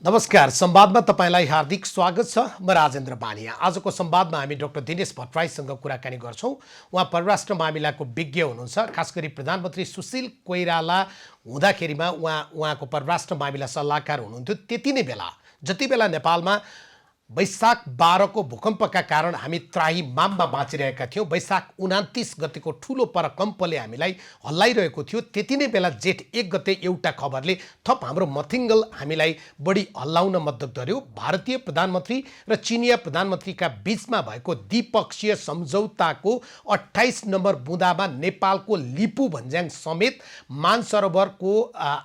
नमस्कार, संवादमा तपाईलाई हार्दिक स्वागत छ। म राजेन्द्र बानिया। आजको संवादमा हामी डाक्टर दिनेश भट्टराईसँग कुराकानी गर्छौं। उहाँ परराष्ट्र मामिलाको विज्ञ हुनुहुन्छ। खास गरी प्रधानमन्त्री सुशील कोइराला हुँदाखेरिमा उहाँको परराष्ट्र मामिला सल्लाहकार हुनुहुन्थ्यो। त्यति नै बेला जति बेला नेपालमा वैशाख 12 को भूकम्पका कारण हामी त्राहिमाममा बाँचिरहेका थियौँ, वैशाख 29 गतेको ठुलो परकम्पले हामीलाई हल्लाइरहेको थियो, त्यति नै बेला जेठ 1 गते एउटा खबरले थप हाम्रो मथिङ्गल हामीलाई बढी हल्लाउन मद्दत गर्यो। भारतीय प्रधानमन्त्री र चिनिया प्रधानमन्त्रीका बीचमा भएको द्विपक्षीय सम्झौताको 28 नम्बर बुँदामा नेपालको लिपु भन्ज्याङ समेत मानसरोवरको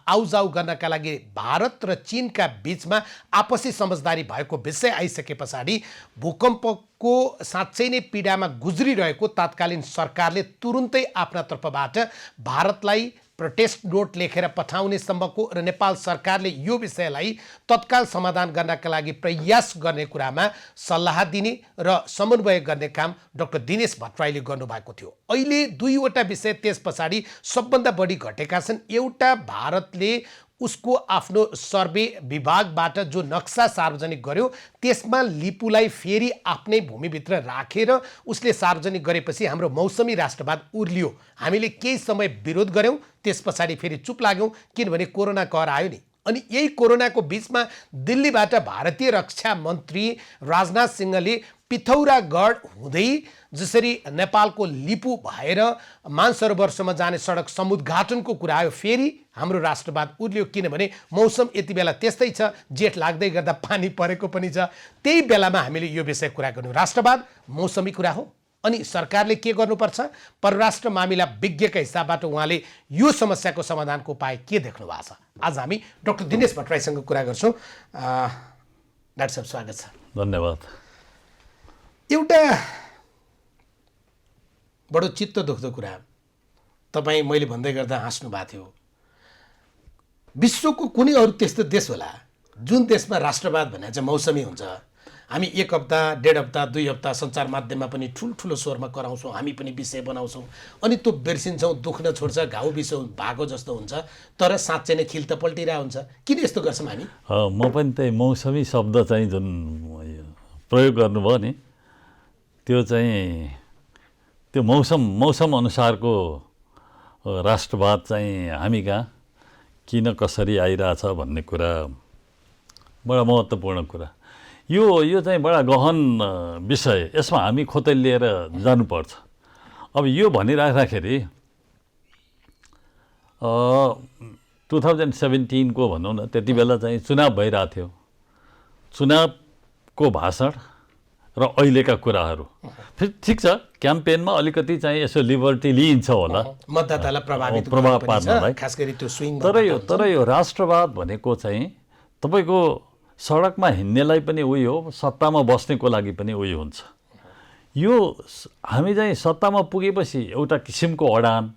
आउजाउ गर्नका लागि भारत र चीनका बीचमा आपसी समझदारी भएको विषय आइसके पछाडि भूकम्पको साँच्चै नै पीडामा गुज्रिरहेको तत्कालीन सरकारले तुरुन्तै आफ्ना तर्फबाट भारतलाई प्रोटेस्ट नोट लेखेर पठाउने सम्मको र नेपाल सरकारले यो विषयलाई तत्काल समाधान गर्नका लागि प्रयास गर्ने कुरामा सल्लाह दिने र समन्वय गर्ने काम डाक्टर दिनेश भट्टराईले गर्नुभएको थियो। अहिले दुईवटा विषय त्यस पछाडि सबभन्दा बढी घटेका छन्। एउटा, भारतले उसको आफ्नो सर्वे विभागबाट जो नक्सा सार्वजनिक गर्यो त्यसमा लिपुलाई फेरि आफ्नै भूमिभित्र राखेर उसले सार्वजनिक गरेपछि हाम्रो मौसमी राष्ट्रवाद उर्लियो। हामीले केही समय विरोध गऱ्यौँ, त्यस पछाडि फेरि चुप लाग्यौँ, किनभने कोरोना कहर आयो नि। अनि यही कोरोनाको बीचमा दिल्लीबाट भारतीय रक्षा मन्त्री राजनाथ सिंहले पिथौरागढ हुँदै जसरी नेपालको लिपु भएर मानसरोवरसम्म जाने सडक समुद्घाटनको कुरा आयो, फेरि हाम्रो राष्ट्रवाद उर्लियो। किनभने मौसम यति बेला त्यस्तै छ, जेठ लाग्दै गर्दा पानी परेको पनि छ। त्यही बेलामा हामीले यो विषय कुरा गर्नु, राष्ट्रवाद मौसमी कुरा हो। अनि सरकारले के गर्नुपर्छ? परराष्ट्र मामिला विज्ञका हिसाबबाट उहाँले यो समस्याको समाधानको उपाय के देख्नु भएको छ? आज हामी डाक्टर दिनेश भट्टराईसँग कुरा गर्छौँ। डाक्टर साहब, स्वागत छ। धन्यवाद। एउटा बडो चित्त दुख्दो कुरा, तपाईँ मैले भन्दै गर्दा हाँस्नु भएको थियो। विश्वको कुनै अरू त्यस्तो देश होला जुन देशमा राष्ट्रवाद भने चाहिँ मौसमी हुन्छ? हामी 1 हप्ता, 1.5 हप्ता, 2 हप्ता सञ्चार माध्यममा पनि ठुल्ठुलो स्वरमा कराउँछौँ, हामी पनि विषय बनाउँछौँ, अनि त्यो बिर्सिन्छौँ, दुख्न छोड्छ, घाउ बिसो भएको जस्तो हुन्छ, तर साँच्चै नै खिल त पल्टिरहेको हुन्छ। किन यस्तो गर्छौँ हामी? म पनि त्यही मौसमी शब्द चाहिँ जुन प्रयोग गर्नुभयो नि, त्यो चाहिँ त्यो मौसम अनुसारको राष्ट्रवाद चाहिँ हामी कहाँ किन कसरी आइरहेछ भन्ने कुरा बडा महत्त्वपूर्ण कुरा। यो चाहिँ बडा गहन विषय, यसमा हामी खोतल्लिएर जानुपर्छ। अब यो भनिराख्दाखेरि 2017 को भनौँ न, त्यति बेला चाहिँ चुनाव भइरहेको थियो। चुनावको भाषण र अहिलेका कुराहरू फेरि ठिक छ, क्याम्पेनमा अलिकति चाहिँ यसो लिबर्टी लिइन्छ होला मतदातालाई प्रभाव पार्नलाई, खास गरी त्यो स्विङ। तर यो राष्ट्रवाद भनेको चाहिँ तपाईँको सडकमा हिँड्नेलाई पनि उही हो, सत्तामा बस्नेको लागि पनि उही हुन्छ। यो हामी चाहिँ सत्तामा पुगेपछि एउटा किसिमको अडान,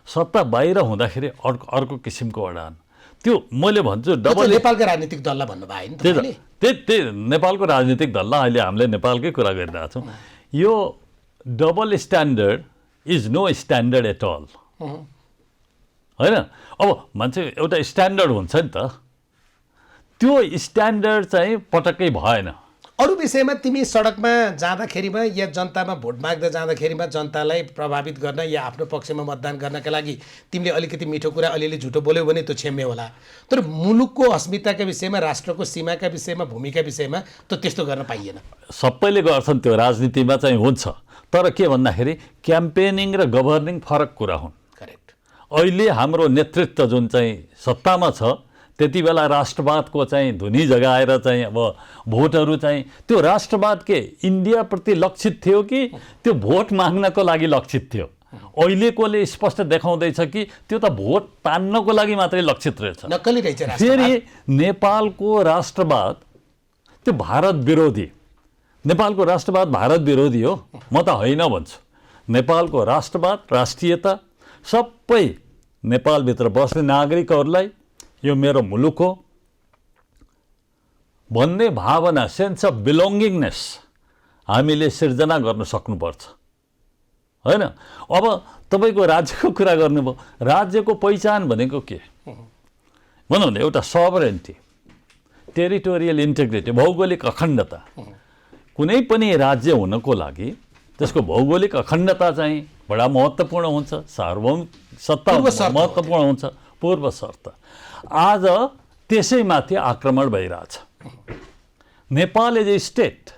सत्ता बाहिर हुँदाखेरि अर्को किसिमको अडान। त्यो मैले भन्छु डबल। नेपालका राजनीतिक दललाई भन्नुभयो नि त्यही नेपालको राजनीतिक दललाई अहिले हामीले नेपालकै कुरा गरिरहेको छौँ। यो double standard is no standard at all, होइन? अब मान्छे एउटा स्ट्यान्डर्ड हुन्छ नि त, त्यो स्ट्यान्डर्ड चाहिँ पटक्कै भएन। अरू विषयमा तिमी सडकमा जाँदाखेरिमा या जनतामा भोट माग्दा जाँदाखेरिमा जनतालाई प्रभावित गर्न या आफ्नो पक्षमा मतदान गर्नका लागि तिमीले अलिकति मिठो कुरा अलिअलि झुटो बोल्यौ भने त्यो क्षम्य होला, तर मुलुकको अस्मिताका विषयमा, राष्ट्रको सीमाका विषयमा, भूमिका विषयमा त त्यस्तो गर्न पाइएन। सबैले गर्छन्, त्यो राजनीतिमा चाहिँ हुन्छ, तर के भन्दाखेरि क्याम्पेनिङ र गभर्निङ फरक कुरा हुन्। करेक्ट। अहिले हाम्रो नेतृत्व जुन चाहिँ सत्तामा छ, त्यति बेला राष्ट्रवादको चाहिँ धुनी जगाएर चाहिँ अब भोटहरू चाहिँ त्यो राष्ट्रवाद के इन्डियाप्रति लक्षित थियो कि त्यो भोट माग्नको लागि लक्षित थियो? अहिलेकोले स्पष्ट देखाउँदैछ कि त्यो त भोट तान्नको लागि मात्रै लक्षित रहेछ। नक्कली रहेछ। फेरि नेपालको राष्ट्रवाद त्यो भारत विरोधी, नेपालको राष्ट्रवाद भारत विरोधी हो, म त होइन भन्छु। नेपालको राष्ट्रवाद, राष्ट्रियता सबै नेपालभित्र बस्ने नागरिकहरूलाई यो मेरो मुलुक हो भन्ने भावना, सेन्स अफ बिलोङ्गिङनेस हामीले सिर्जना गर्न सक्नुपर्छ, होइन? अब तपाईँको राज्यको कुरा गर्नुभयो, राज्यको पहिचान भनेको के? भनौँ न, एउटा सबरेन्टी, टेरिटोरियल इन्टिग्रिटी, भौगोलिक अखण्डता, कुनै पनि राज्य हुनको लागि त्यसको भौगोलिक अखण्डता चाहिँ बडा महत्त्वपूर्ण हुन्छ, सार्वभौमिक सत्ता महत्त्वपूर्ण हुन्छ, पूर्व शर्त। आज त्यसैमाथि आक्रमण भइरहेछ। नेपाल एज ए स्टेट,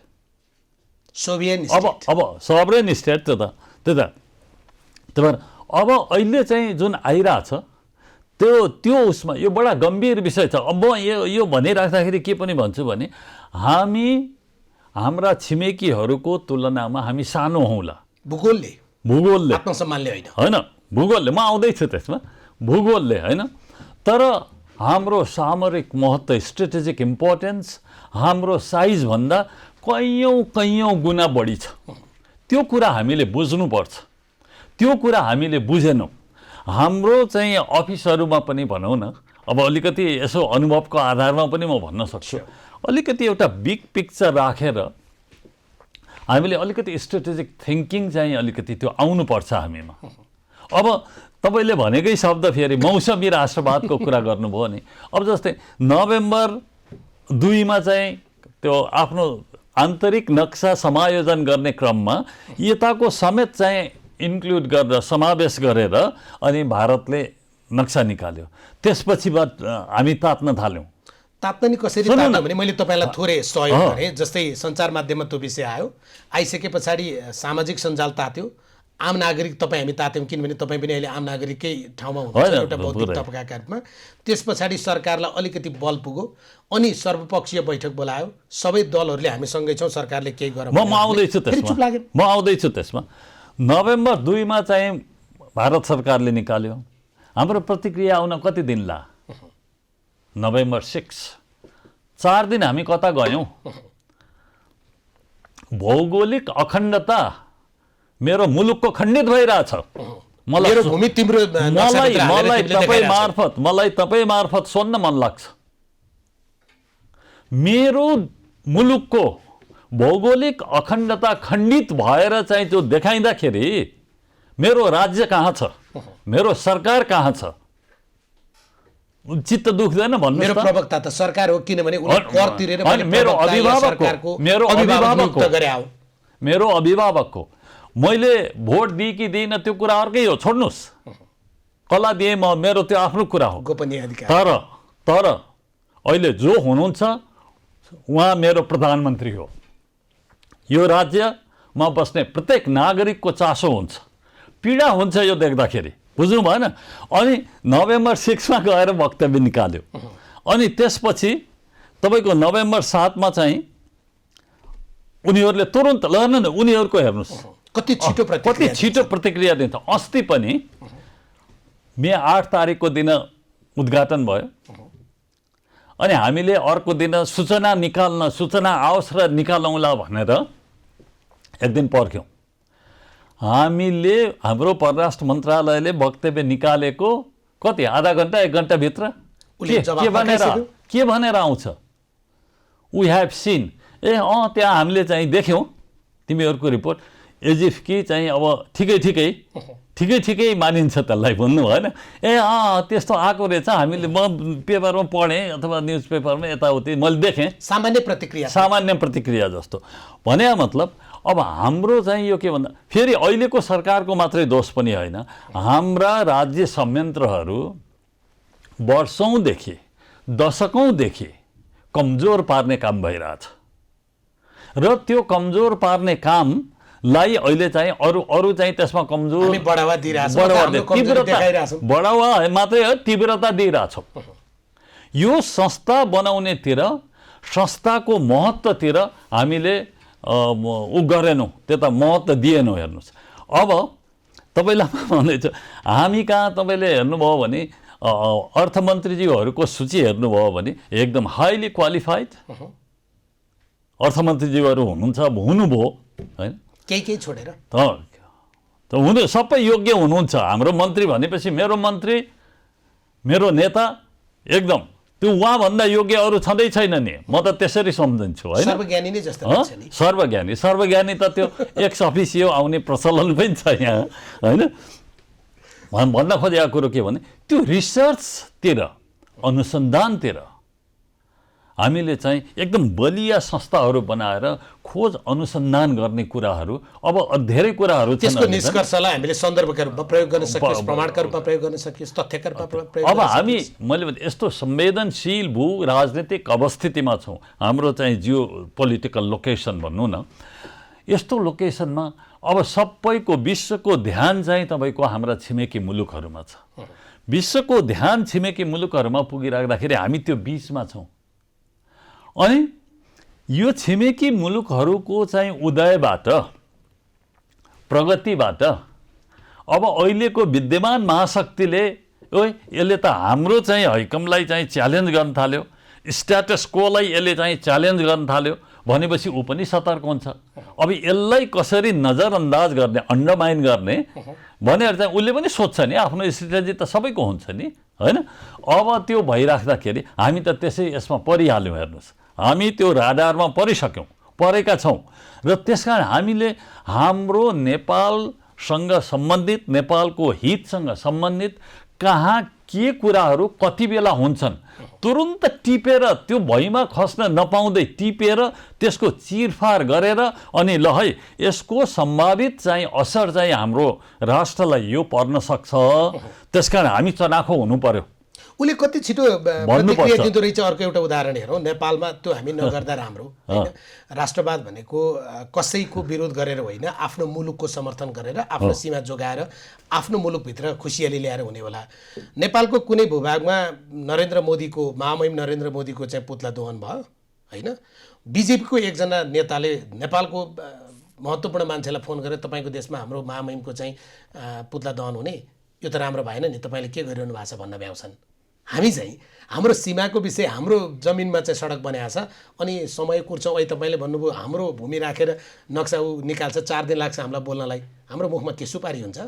अब सभरेन स्टेट, त्यो त अब अहिले चाहिँ जुन आइरहेछ त्यो उसमा यो बडा गम्भीर विषय छ। अब यो भनिराख्दाखेरि के पनि भन्छु भने हाम्रा छिमेकीहरूको तुलनामा हामी सानो हौँला भूगोलले आत्मसम्मानले होइन, भूगोलले, म आउँदैछु त्यसमा, भूगोलले होइन, तर हाम्रो सामरिक महत्त्व, स्ट्रेटेजिक इम्पोर्टेन्स हाम्रो साइजभन्दा कैयौँ गुणा बढी छ। त्यो कुरा हामीले बुझ्नुपर्छ। त्यो कुरा हामीले बुझेनौँ। हाम्रो चाहिँ अफिसहरूमा पनि भनौँ न, अब अलिकति यसो अनुभवको आधारमा पनि म भन्न सक्छु, अलिकति एउटा बिग पिक्चर राखेर हामीले अलिकति स्ट्रेटेजिक थिङ्किङ चाहिँ अलिकति त्यो आउनुपर्छ हामीमा। अब तपाईँले भनेकै शब्द फेरि मौसमी राष्ट्रवादको कुरा गर्नुभयो नि। अब जस्तै नोभेम्बर 2 चाहिँ त्यो आफ्नो आन्तरिक नक्सा समायोजन गर्ने क्रममा यताको समेत चाहिँ इन्क्लुड गरेर, समावेश गरेर अनि भारतले नक्सा निकाल्यो। त्यसपछि हामी तात्न थाल्यौँ। तात्न नि कसरी तात्न भने मैले तपाईँलाई थोरै सहयोग गरेँ। जस्तै सञ्चार माध्यममा त्यो विषय आयो, आइसके पछाडि सामाजिक सञ्जाल तात्यो, आम नागरिक तपाईँ हामी तात्यौँ, किनभने तपाईँ पनि अहिले आम नागरिककै ठाउँमा हुनुहुन्छ एउटा बौद्धिक तबकाका रूपमा। त्यस पछाडि सरकारलाई अलिकति बल पुग्यो, अनि सर्वपक्षीय बैठक बोलायो, सबै दलहरूले हामी सँगै छौँ, सरकारले केही गर। म आउँदैछु त्यसमा। नोभेम्बर 2 चाहिँ भारत सरकारले निकाल्यो। हाम्रो प्रतिक्रिया आउन कति दिन ला? नोभेम्बर 6, 4 दिन हामी कता गयौँ? भौगोलिक अखण्डता मेरो मुलुकको खण्डित भइरहेछ। मलाई तपाईँ मार्फत सोध्न मन लाग्छ, मेरो मुलुकको भौगोलिक अखण्डता खण्डित भएर चाहिँ जो देखाइँदाखेरि मेरो राज्य कहाँ छ, मेरो सरकार कहाँ छ? चित्त दुख्दैन भन्नु? मेरो प्रवक्ता त सरकार हो, किनभने कर तिरेर मेरो अभिभावकको मैले भोट दिएँ कि दिइनँ त्यो कुरा अर्कै हो, छोड्नुहोस्। कसलाई दिएँ म, मेरो त्यो आफ्नो कुरा हो, गोपनीय अधिकार। तर अहिले जो हुनुहुन्छ उहाँ मेरो प्रधानमन्त्री हो। यो राज्यमा बस्ने प्रत्येक नागरिकको चासो हुन्छ, पीडा हुन्छ यो देख्दाखेरि, बुझ्नु भएन? अनि नोभेम्बर 6 गएर वक्तव्य निकाल्यो। अनि त्यसपछि तपाईँको नोभेम्बर 7 चाहिँ उनीहरूले तुरुन्त उनीहरूको हेर्नुहोस् कति छिटो प्रतिक्रिया दिन्छ। अस्ति पनि मे 8 तारिकको दिन उद्घाटन भयो, अनि हामीले अर्को दिन सूचना आओस् र निकालौँला भनेर एक दिन पर्ख्यौँ। हाम्रो परराष्ट्र मन्त्रालयले वक्तव्य निकालेको कति आधा घन्टा 1 घन्टाभित्र के भनेर आउँछ? वी हेभ सिन, त्यहाँ हामीले चाहिँ देख्यौँ तिमीहरूको रिपोर्ट, एजिफ कि चाहिँ अब ठिकै मानिन्छ त्यसलाई, भन्नु भएन? त्यस्तो आएको रहेछ, हामीले म पेपरमा पढेँ अथवा न्युज पेपरमा यताउति मैले देखेँ, सामान्य प्रतिक्रिया जस्तो भने। मतलब अब हाम्रो चाहिँ यो के भन्दा फेरि अहिलेको सरकारको मात्रै दोष पनि होइन, हाम्रा राज्य संयन्त्रहरू वर्षौँदेखि दशकौँदेखि कमजोर पार्ने काम भइरहेछ, र त्यो कमजोर पार्ने कामलाई अहिले चाहिँ अरू चाहिँ त्यसमा कमजोर बढावा मात्रै हो, तीव्रता दिइरहेछौँ। यो संस्था बनाउनेतिर, संस्थाको महत्त्वतिर हामीले गरेनौँ, त्यता महत्त्व दिएनौँ। हेर्नुहोस्, अब तपाईँलाई भन्दैछु, हामी कहाँ तपाईँले हेर्नुभयो भने अर्थमन्त्रीज्यूहरूको सूची हेर्नुभयो भने एकदम हाइली क्वालिफाइड अर्थमन्त्रीज्यूहरू हुनुभयो होइन, केही छोडेर हुनु सबै योग्य हुनुहुन्छ। हाम्रो मन्त्री भनेपछि मेरो नेता एकदम त्यो उहाँभन्दा योग्य अरू छँदै छैन नि, म त त्यसरी सम्झन्छु होइन। सर्वज्ञानी त त्यो एक्स अफिसियो आउने प्रचलन पनि छ यहाँ होइन। भन्न खोजेको कुरो के भने त्यो रिसर्चतिर, अनुसन्धानतिर हामीले चाहिँ एकदम बलिया संस्थाहरू बनाएर खोज अनुसन्धान गर्ने कुराहरू अब धेरै कुराहरू छन्। त्यसको निष्कर्षलाई हामीले सन्दर्भका रूपमा प्रयोग गर्न सकियोस्, प्रमाणका रूपमा प्रयोग गर्न सकियोस्, तथ्यका रूपमा प्रयोग अब गर्न हामी सकियोस्। मैले भने यस्तो संवेदनशील भू राजनीतिक अवस्थितिमा छौँ, हाम्रो चाहिँ जियो पोलिटिकल लोकेसन भनौँ न, यस्तो लोकेसनमा अब सबैको विश्वको ध्यान चाहिँ तपाईँको हाम्रा छिमेकी मुलुकहरूमा छ। विश्वको ध्यान छिमेकी मुलुकहरूमा पुगिराख्दाखेरि हामी त्यो बिचमा छौँ। अनि यो छिमेकी मुलुकहरूको चाहिँ उदयबाट, प्रगतिबाट अब अहिलेको विद्यमान महाशक्तिले यसले त हाम्रो चाहिँ हैकमलाई चाहिँ च्यालेन्ज गर्न थाल्यो, स्ट्याटस कोलाई यसले चाहिँ च्यालेन्ज गर्न थाल्यो भनेपछि ऊ पनि सतर्क हुन्छ। अब यसलाई कसरी नजरअन्दाज गर्ने, अन्डरमाइन गर्ने भनेर चाहिँ उसले पनि सोध्छ नि, आफ्नो स्ट्रेटेजी त सबैको हुन्छ नि, होइन? अब त्यो भइराख्दाखेरि हामी त त्यसै यसमा परिहाल्यौँ। हेर्नुहोस्, हामी त्यो राडारमा परेका छौँ र त्यसकारण हामीले हाम्रो नेपालसँग सम्बन्धित, नेपालको हितसँग सम्बन्धित कहाँ के कुराहरू कति बेला हुन्छन् तुरुन्त टिपेर, त्यो भुइँमा खस्न नपाउँदै टिपेर त्यसको चिरफार गरेर अनि ल है यसको सम्भावित चाहिँ असर चाहिँ हाम्रो राष्ट्रलाई यो पर्न सक्छ, त्यसकारण हामी चनाखो हुनु पर्यो। उसले कति छिटो प्रतिक्रिया दिँदो रहेछ। अर्को एउटा उदाहरण हेरौँ, नेपालमा त्यो हामी नगर्दा राम्रो होइन। राष्ट्रवाद भनेको कसैको विरोध गरेर होइन, आफ्नो मुलुकको समर्थन गरेर, आफ्नो सीमा जोगाएर, आफ्नो मुलुकभित्र खुसियाली ल्याएर हुने होला। नेपालको कुनै भूभागमा नरेन्द्र मोदीको, महामहिम नरेन्द्र मोदीको चाहिँ पुतला दहन भयो होइन। बिजेपीको एकजना नेताले नेपालको महत्त्वपूर्ण मान्छेलाई फोन गरेर तपाईँको देशमा हाम्रो महामहिमको चाहिँ पुतला दहन हुने, यो त राम्रो भएन नि, तपाईँले के गरिरहनु भएको छ भन्न भ्याउँछन्। हामी चाहिँ हाम्रो सीमाको विषय, हाम्रो जमिनमा चाहिँ सडक बनाएको छ अनि समय कुर्छौँ। अहिले तपाईँले भन्नुभयो हाम्रो भूमि राखेर नक्सा निकाल्छ, 4 दिन लाग्छ हामीलाई बोल्नलाई, हाम्रो मुखमा के सुपारी हुन्छ?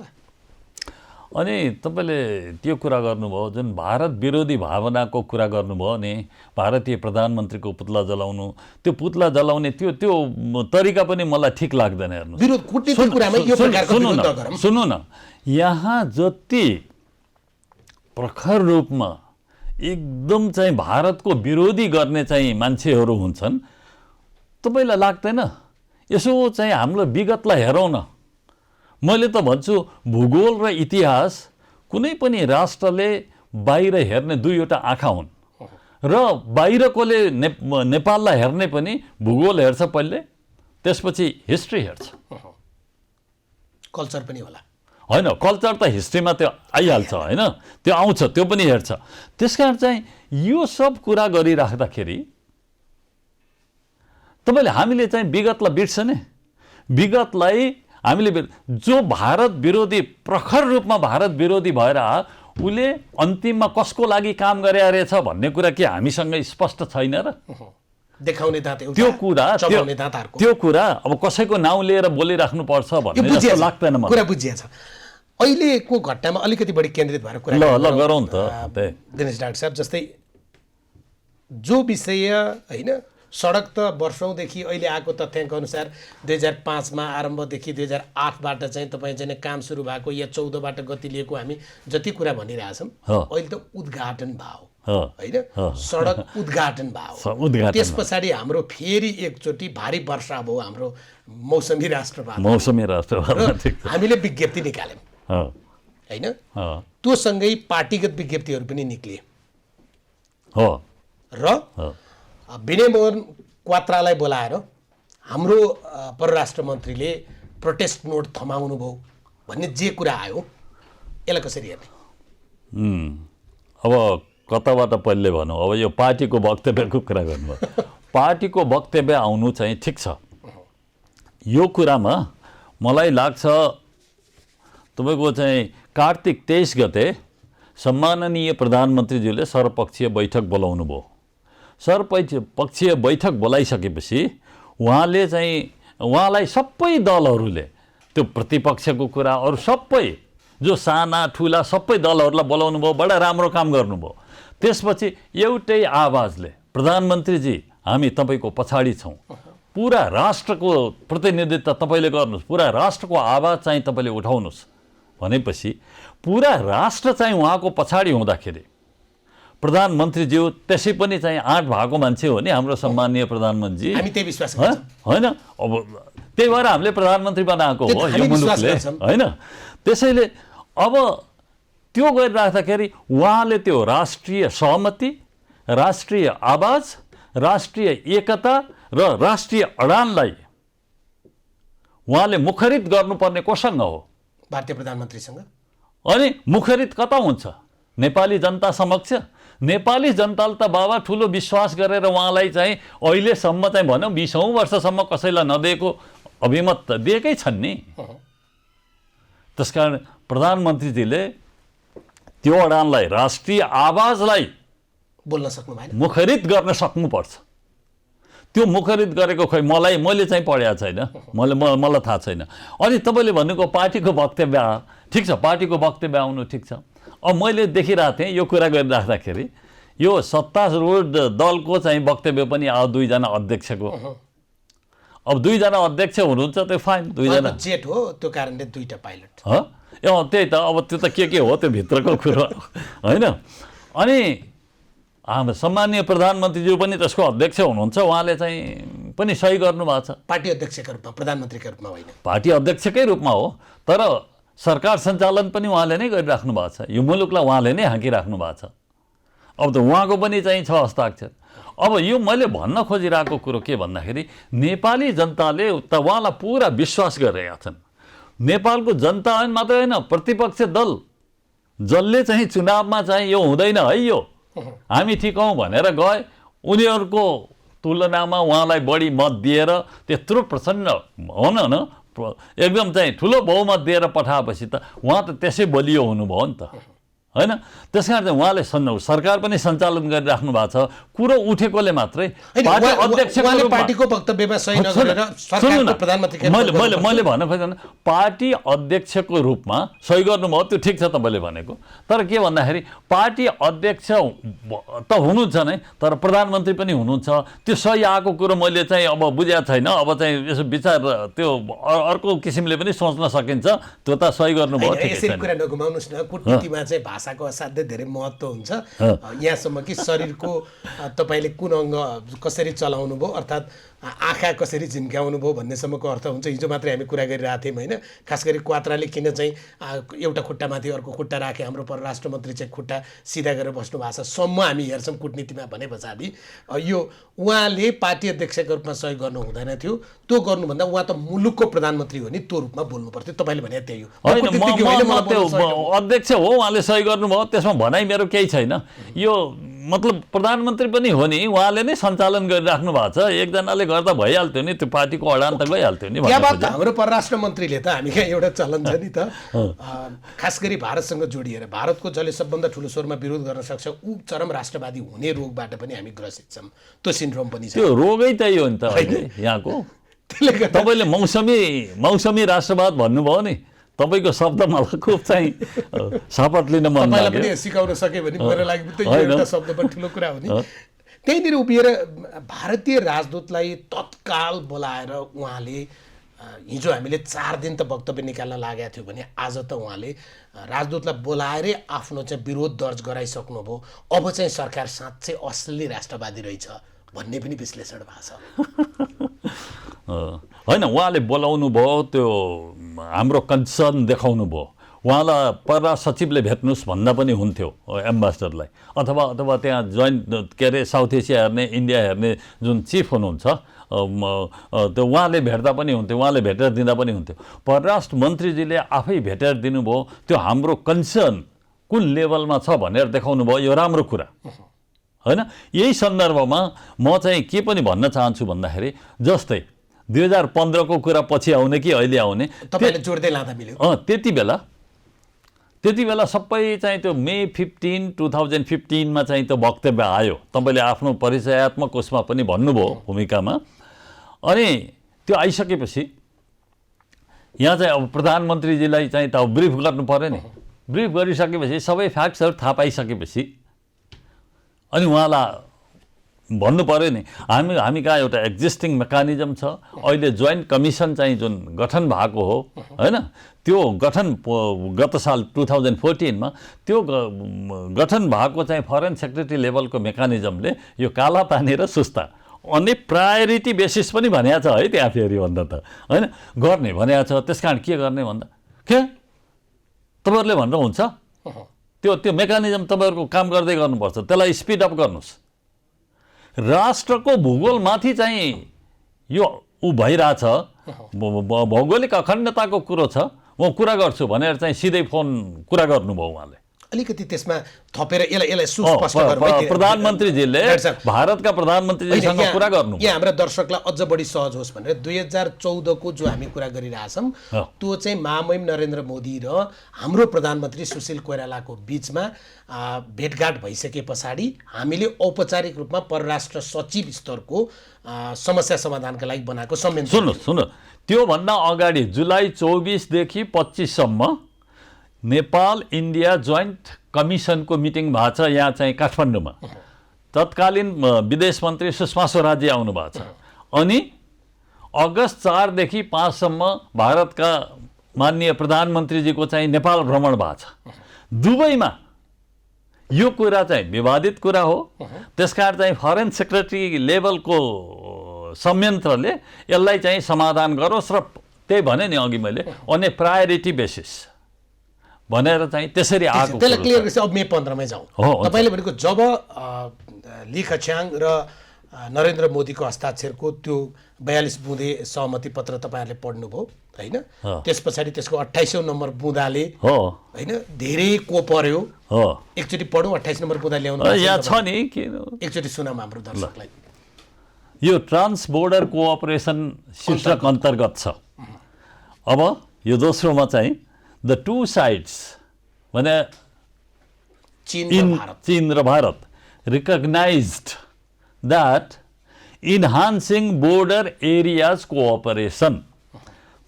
अनि तपाईँले त्यो कुरा गर्नुभयो, जुन भारत विरोधी भावनाको कुरा गर्नुभयो नि, भारतीय प्रधानमन्त्रीको पुतला जलाउनु, त्यो पुतला जलाउने त्यो तरिका पनि मलाई ठिक लाग्दैन। हेर्नु, विरोध कूटनीतिक कुरामा यो प्रकारको विरोध नगरौँ। सुन्नु न, यहाँ जति प्रखर रूपमा एकदम चाहिँ भारतको विरोधी गर्ने चाहिँ मान्छेहरू हुन्छन्, तपाईँलाई लाग्दैन यसो चाहिँ हाम्रो विगतलाई हेरौँ न। मैले त भन्छु भूगोल र इतिहास कुनै पनि राष्ट्रले बाहिर हेर्ने दुईवटा आँखा हुन् र बाहिरकोले नेपाललाई हेर्ने पनि भूगोल हेर्छ पहिले, त्यसपछि हिस्ट्री हेर्छ। कल्चर पनि होला होइन, कल्चर त हिस्ट्रीमा त्यो आइहाल्छ होइन, त्यो आउँछ, त्यो पनि हेर्छ। त्यसकारण चाहिँ यो सब कुरा गरिराख्दाखेरि तपाईँले हामीले चाहिँ विगतलाई बिर्सने, विगतलाई हामीले जो भारत विरोधी, प्रखर रूपमा भारत विरोधी भएर उसले अन्तिममा कसको लागि काम गरे रहेछ भन्ने कुरा के हामीसँग स्पष्ट छैन र? देखाउने दाँत एउटा, त्यो कुरा चबाउने दाँत अर्को। त्यो कुरा अब कसैको नाउँ लिएर बोलिराख्नु पर्छ भन्ने जस्तो लाग्दैन मलाई। कुरा बुझिएछ। अहिलेको घटनामा अलिकति बढी केन्द्रित भएर कुरा गरौँ त दिनेश डाक्टर साहब। जस्तै जो विषय होइन, सडक त वर्षौँदेखि अहिले आएको तथ्याङ्क अनुसार 2005मा आरम्भदेखि 2008बाट चाहिँ तपाईँ चाहिँ काम सुरु भएको या 14बाट गति लिएको हामी जति कुरा भनिरहेछौँ, अहिले त उद्घाटन भयो होइन, सडक उद्घाटन भयो। त्यस पछाडि हाम्रो फेरि एकचोटि भारी वर्षा भयो हाम्रो मौसमी राष्ट्रवाद, हामीले विज्ञप्ति निकाल्यौँ होइन। त्यो सँगै पार्टीगत विज्ञप्तिहरू पनि निक्लिए र विनय मोहन क्वात्रालाई बोलाएर हाम्रो परराष्ट्र मन्त्रीले प्रोटेस्ट नोट थमाउनु भयो भन्ने जे कुरा आयो, यसलाई कसरी हेर्ने? अब कताबाट पहिले भनौँ, अब यो पार्टीको वक्तव्यको कुरा गर्नुभयो। पार्टीको वक्तव्य आउनु चाहिँ ठिक छ। यो कुरामा मलाई लाग्छ तपाईँको चाहिँ कार्तिक 23 गते सम्माननीय प्रधानमन्त्रीज्यूले सर्वपक्षीय बैठक बोलाउनु भयो। सर्वपक्षीय बैठक बोलाइसकेपछि उहाँलाई सबै दलहरूले, त्यो प्रतिपक्षको कुरा अरू सबै जो साना ठुला सबै दलहरूलाई बोलाउनु भयो, बडा राम्रो काम गर्नुभयो। त्यसपछि एउटै आवाजले प्रधानमन्त्रीजी हामी तपाईँको पछाडि छौँ, पुरा राष्ट्रको प्रतिनिधित्व तपाईँले गर्नुहोस्, पुरा राष्ट्रको आवाज चाहिँ तपाईँले उठाउनुहोस् भनेपछि पुरा राष्ट्र चाहिँ उहाँको पछाडि हुँदाखेरि प्रधानमन्त्रीज्यू त्यसै पनि चाहिँ आँट भएको मान्छे हो नि हाम्रो सम्माननीय प्रधानमन्त्री, हामी त्यही विश्वास गर्छौँ होइन? अब त्यही भएर हामीले प्रधानमन्त्री बनाएको हो यो मुलुकले, होइन? त्यसैले अब त्यो गरिराख्दाखेरि उहाँले त्यो राष्ट्रिय सहमति, राष्ट्रिय आवाज, राष्ट्रिय एकता र राष्ट्रिय अडानलाई उहाँले मुखरित गर्नुपर्ने कोसँग हो? भारतीय प्रधानमन्त्रीसँग। अनि मुखरित कता हुन्छ? नेपाली जनता समक्ष। नेपाली जनताले त बाबा ठुलो विश्वास गरेर उहाँलाई चाहिँ अहिलेसम्म चाहिँ भनौँ 20औँ वर्षसम्म कसैलाई नदिएको अभिमत त दिएकै छन् नि। त्यसकारण प्रधानमन्त्रीजीले त्यो अडानलाई, राष्ट्रिय आवाजलाई बोल्न सक्नु भएन, मुखरित गर्न सक्नुपर्छ। त्यो मुखरित गरेको खै मैले चाहिँ पढेको छैन, मलाई थाहा छैन। अनि तपाईँले भनेको पार्टीको वक्तव्य, ठिक छ, पार्टीको वक्तव्य आउनु ठिक छ। अब मैले देखिरहेको थिएँ यो कुरा गरिराख्दाखेरि यो सत्तारूढ दलको चाहिँ वक्तव्य पनि आयो दुईजना अध्यक्षको। अब दुईजना अध्यक्ष हुनुहुन्छ त्यो फाइन, दुईजना जेट हो, त्यो कारणले दुईटा पाइलट। त्यही त, अब त्यो त के हो त्यो भित्रको कुरो, होइन? अनि हाम्रो सम्माननीय प्रधानमन्त्रीज्यू पनि त्यसको अध्यक्ष हुनुहुन्छ, उहाँले चाहिँ पनि सही गर्नुभएको छ। पार्टी अध्यक्षका रूपमा, प्रधानमन्त्रीका रूपमा होइन, पार्टी अध्यक्षकै रूपमा हो, तर सरकार सञ्चालन पनि उहाँले नै गरिराख्नु भएको छ। यो मुलुकलाई उहाँले नै हाँकिराख्नु भएको छ। अब त उहाँको पनि चाहिँ छ हस्ताक्षर। अब यो मैले भन्न खोजिरहेको कुरो के भन्दाखेरि नेपाली जनताले त उहाँलाई पुरा विश्वास गरिरहेका छन्। नेपालको जनता मात्रै होइन, प्रतिपक्ष दल जसले चाहिँ चुनावमा चाहिँ यो हुँदैन है, यो हामी ठिक हौँ भनेर गए, उनीहरूको तुलनामा उहाँलाई बढी मत दिएर त्यत्रो प्रचण्ड भनौँ न एकदम चाहिँ ठुलो बहुमत दिएर पठाएपछि त उहाँ त त्यसै बलियो हुनुभयो नि त, होइन? त्यस कारण चाहिँ उहाँले सरकार पनि सञ्चालन गरिराख्नु भएको छ। कुरो उठेकोले मात्रै पार्टी अध्यक्षको पार्टीको वक्तव्यमा सही नगरेर सरकारको प्रधानमन्त्री मैले भन्न खोजेँ पार्टी अध्यक्षको रूपमा सही गर्नुभयो, त्यो ठिक छ तपाईँले भनेको। तर के भन्दाखेरि पार्टी अध्यक्ष त हुनुहुन्छ नै, तर प्रधानमन्त्री पनि हुनुहुन्छ। त्यो सही आएको कुरो मैले चाहिँ अब बुझेको छैन। अब चाहिँ यसो विचार त्यो अर्को किसिमले पनि सोच्न सकिन्छ, त्यो त सही गर्नुभयो, ठिक छ। कुरा नघुमाउनुहोस् न, कुटनीतिमा चाहिँ भाषाको असाध्यै धेरै महत्त्व हुन्छ। यहाँसम्म कि शरीरको तपाईँले कुन अङ्ग कसरी चलाउनु भयो, अर्थात् आँखा कसरी झिम्क्याउनु भयो भन्नेसम्मको अर्थ हुन्छ। हिजो मात्रै हामी कुरा गरिरहेको थियौँ, होइन? खास गरी क्वात्राले किन चाहिँ एउटा खुट्टामाथि अर्को खुट्टा राखे, हाम्रो परराष्ट्र मन्त्री चाहिँ खुट्टा सिधा गरेर बस्नु भएको छ सम्म हामी हेर्छौँ कुटनीतिमा भने पछाडि। यो उहाँले पार्टी अध्यक्षका रूपमा सही गर्नु हुँदैन थियो, त्यो गर्नुभन्दा उहाँ त मुलुकको प्रधानमन्त्री हो नि, त्यो रूपमा बोल्नु पर्थ्यो। तपाईँले भने त्यही हो, अध्यक्ष हो, उहाँले सही गर्नुभयो, त्यसमा भनाइ मेरो केही छैन। यो मतलब प्रधानमन्त्री पनि हो नि, उहाँले नै सञ्चालन गरिराख्नु भएको छ। एकजनाले गर्दा भइहाल्थ्यो नि, त्यो पार्टीको अडान त गइहाल्थ्यो नि। यहाँ बात हाम्रो परराष्ट्र मन्त्रीले त हामी कहाँ एउटा चलन छ नि त, खास गरी भारतसँग जोडिएर भारतको जसले सबभन्दा ठुलो स्वरमा विरोध गर्न सक्छ ऊ चरम राष्ट्रवादी हुने रोगबाट पनि हामी ग्रसित छौँ। त्यो सिन्ड्रोम पनि छ। त्यो रोगै त्यही हो नि त यहाँको। तपाईँले मौसमी राष्ट्रवाद भन्नुभयो नि, तपाईँको शब्द मलाई खुब चाहिँ शपथ लिन मन लाग्यो। सिकाउन सक्यो भने मेरो लागि एउटा शब्द पनि ठुलो कुरा हो नि। त्यहीँनिर उभिएर भारतीय राजदूतलाई तत्काल बोलाएर उहाँले, हिजो हामीले 4 दिन त वक्तव्य निकाल्न लागेको थियो भने आज त उहाँले राजदूतलाई बोलाएरै आफ्नो चाहिँ विरोध दर्ज गराइसक्नुभयो। अब चाहिँ सरकार साँच्चै असली राष्ट्रवादी रहेछ भन्ने पनि विश्लेषण भएको छ। होइन, उहाँले बोलाउनु भयो, त्यो हाम्रो कन्सर्न देखाउनु भयो। उहाँलाई परराष्ट्र सचिवले भेट्नुहोस् भन्दा पनि हुन्थ्यो एम्बासडरलाई, अथवा त्यहाँ जोइन्ट के अरे साउथ एसिया हेर्ने, इन्डिया हेर्ने जुन चिफ हुनुहुन्छ त्यो उहाँले भेट्दा पनि हुन्थ्यो, उहाँले भेटेर दिँदा पनि हुन्थ्यो। परराष्ट्र मन्त्रीजीले आफै भेटेर दिनुभयो, त्यो हाम्रो कन्सर्न कुन लेभलमा छ भनेर देखाउनु भयो। यो राम्रो कुरा होइन। यही सन्दर्भमा म चाहिँ के पनि भन्न चाहन्छु भन्दाखेरि जस्तै 2015 को कुरा पछि आउने कि अहिले आउने, तपाईँले जोड्दै लाँदा मिल्यो। त्यति बेला सबै चाहिँ त्यो मे 15, 2015 मा चाहिँ त्यो वक्तव्य आयो। तपाईँले आफ्नो परिचयात्मक उसमा पनि भन्नुभयो भूमिकामा। अनि त्यो आइसकेपछि यहाँ चाहिँ अब प्रधानमन्त्रीजीलाई चाहिँ त ब्रिफ गर्नु पर्यो नि। ब्रिफ गरिसकेपछि सबै फ्याक्ट्सहरू थाहा पाइसकेपछि अनि उहाँलाई भन्नु पर्यो नि, हामी कहाँ एउटा एक्जिस्टिङ मेकानिजम छ। अहिले जोइन्ट कमिसन चाहिँ जुन गठन भएको हो होइन त्यो गठन गत साल 2014 मा त्यो गठन भएको चाहिँ फरेन सेक्रेटरी लेभलको मेकानिजमले यो काला पानी र सुस्ता अनि प्रायोरिटी बेसिस पनि भनेको छ है त्यहाँ फेरि भन्दा त होइन गर्ने भनेको छ। त्यसकारण के गर्ने भन्दा के तपाईँहरूले भनेर हुन्छ त्यो मेकानिजम तपाईँहरूको काम गर्दै गर्नुपर्छ, त्यसलाई स्पिड अप गर्नुहोस्। राष्ट्रको भूगोलमाथि चाहिँ यो भइरहेछ, भौगोलिक अखण्डताको कुरो छ, म कुरा गर्छु भनेर चाहिँ सिधै फोन कुरा गर्नुभयो उहाँले। अलिकति त्यसमा थपेर यसलाई सुस्पष्ट गर्नु प्रधानमन्त्रीजीले भारतका प्रधानमन्त्रीजीसँग कुरा गर्नु यहाँ हाम्रा दर्शकलाई अझ बढी सहज होस् भनेर 2014 को जो हामी कुरा गरिरहेछौँ त्यो चाहिँ महामहिम नरेन्द्र मोदी र हाम्रो प्रधानमन्त्री सुशील कोइरालाको बिचमा भेटघाट भइसके पछाडि हामीले औपचारिक रूपमा परराष्ट्र सचिव स्तरको समस्या समाधानका लागि बनाएको संयन्त्र। सुन्नु त्योभन्दा अगाडि जुलाई 24 देखि 25 सम्म नेपाल इन्डिया जोइन्ट कमिसनको मिटिङ भएको छ यहाँ चाहिँ काठमाडौँमा। तत्कालीन विदेश मन्त्री सुषमा स्वराज आउनु भएको छ। अनि अगस्त 4 देखि 5 सम्म भारतका माननीय प्रधानमन्त्रीजीको चाहिँ नेपाल भ्रमण भएको छ। दुबईमा यो कुरा चाहिँ विवादित कुरा हो, त्यसकारण चाहिँ फरेन सेक्रेटरी लेभलको संयन्त्रले यसलाई चाहिँ समाधान गरोस् र त्यही भने नि अघि मैले अनि प्रायोरिटी बेसिस भनेर चाहिँ त्यसरी आएको। त्यसलाई क्लियर गरेपछि अब मे 15 मै जाउँ। तपाईले भनेको जब ली खच्याङ र नरेन्द्र मोदीको हस्ताक्षरको त्यो 42 बुँदे सहमति पत्र तपाईहरुले पढ्नुभयो हैन? त्यस पछाडि त्यसको 28औं नम्बर बुँदाले हैन धेरै को पर्यो। एकचोटी पढौँ 28 नम्बर बुँदा ल्याउनु यहाँ छ नि के एकचोटी सुनाउँ हाम्रो दर्शकलाई। यो ट्रान्स बोर्डर कोअपरेसन शीर्षक अन्तर्गत छ। अब यो दोस्रोमा चाहिँ the two sides भने चीन र Bharat recognized that enhancing border areas cooperation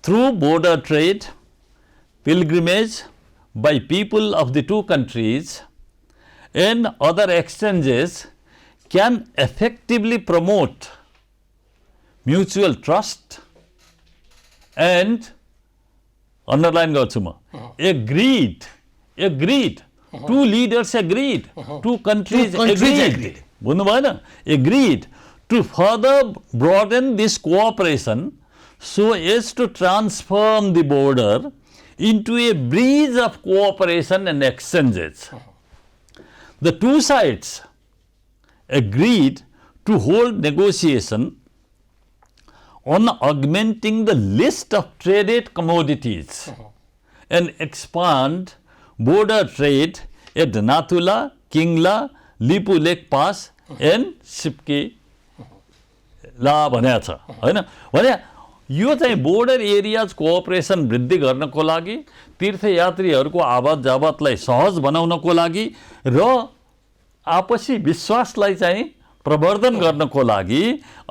through border trade, pilgrimage by people of the two countries and other exchanges can effectively promote mutual trust and underline गर्छु म agreed two leaders agreed two countries agreed बुझ्नु भएन agreed to further broaden this cooperation so as to transform the border into a breeze of cooperation and exchanges. The two sides agreed to hold negotiation on augmenting the list of traded commodities and expand border trade at Nathula, Kingla, Lipu Lake Pass and Sipke ला भनेको छ हैन? भने यो चाहिँ border areas cooperation वृद्धि गर्नको लागि, तीर्थयात्रीहरूको आवाज जावतलाई सहज बनाउनको लागि र आपसी विश्वासलाई चाहिँ प्रवर्धन गर्नको लागि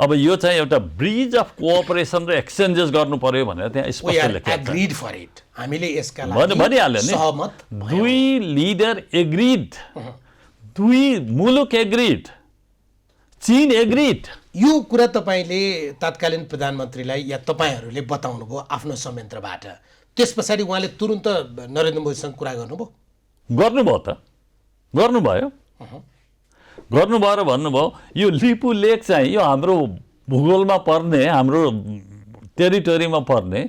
अब यो चाहिँ एउटा ब्रिज अफ कोअपरेसन र एक्सचेन्जेस गर्नु पर्यो भनेर त्यहाँ स्पष्ट लेखिएको छ। हामीले यसका लागि भनिहाल्यो नि, दुई लिडर एग्रिड, दुई मुलुक एग्रिड, चीन एग्रिड। यो कुरा तपाईले तत्कालीन प्रधानमन्त्रीलाई या तपाईहरुले बताउनु भयो आफ्नो संयन्त्रबाट, त्यस पछाडी उहाँले तुरुन्त नरेन्द्र मोदीसँग कुरा गर्नुभयो? गर्नुभयो त, गर्नुभयो र भन्नुभयो यो लिपु लेक चाहिँ यो हाम्रो भूगोलमा पर्ने, हाम्रो टेरिटोरीमा पर्ने,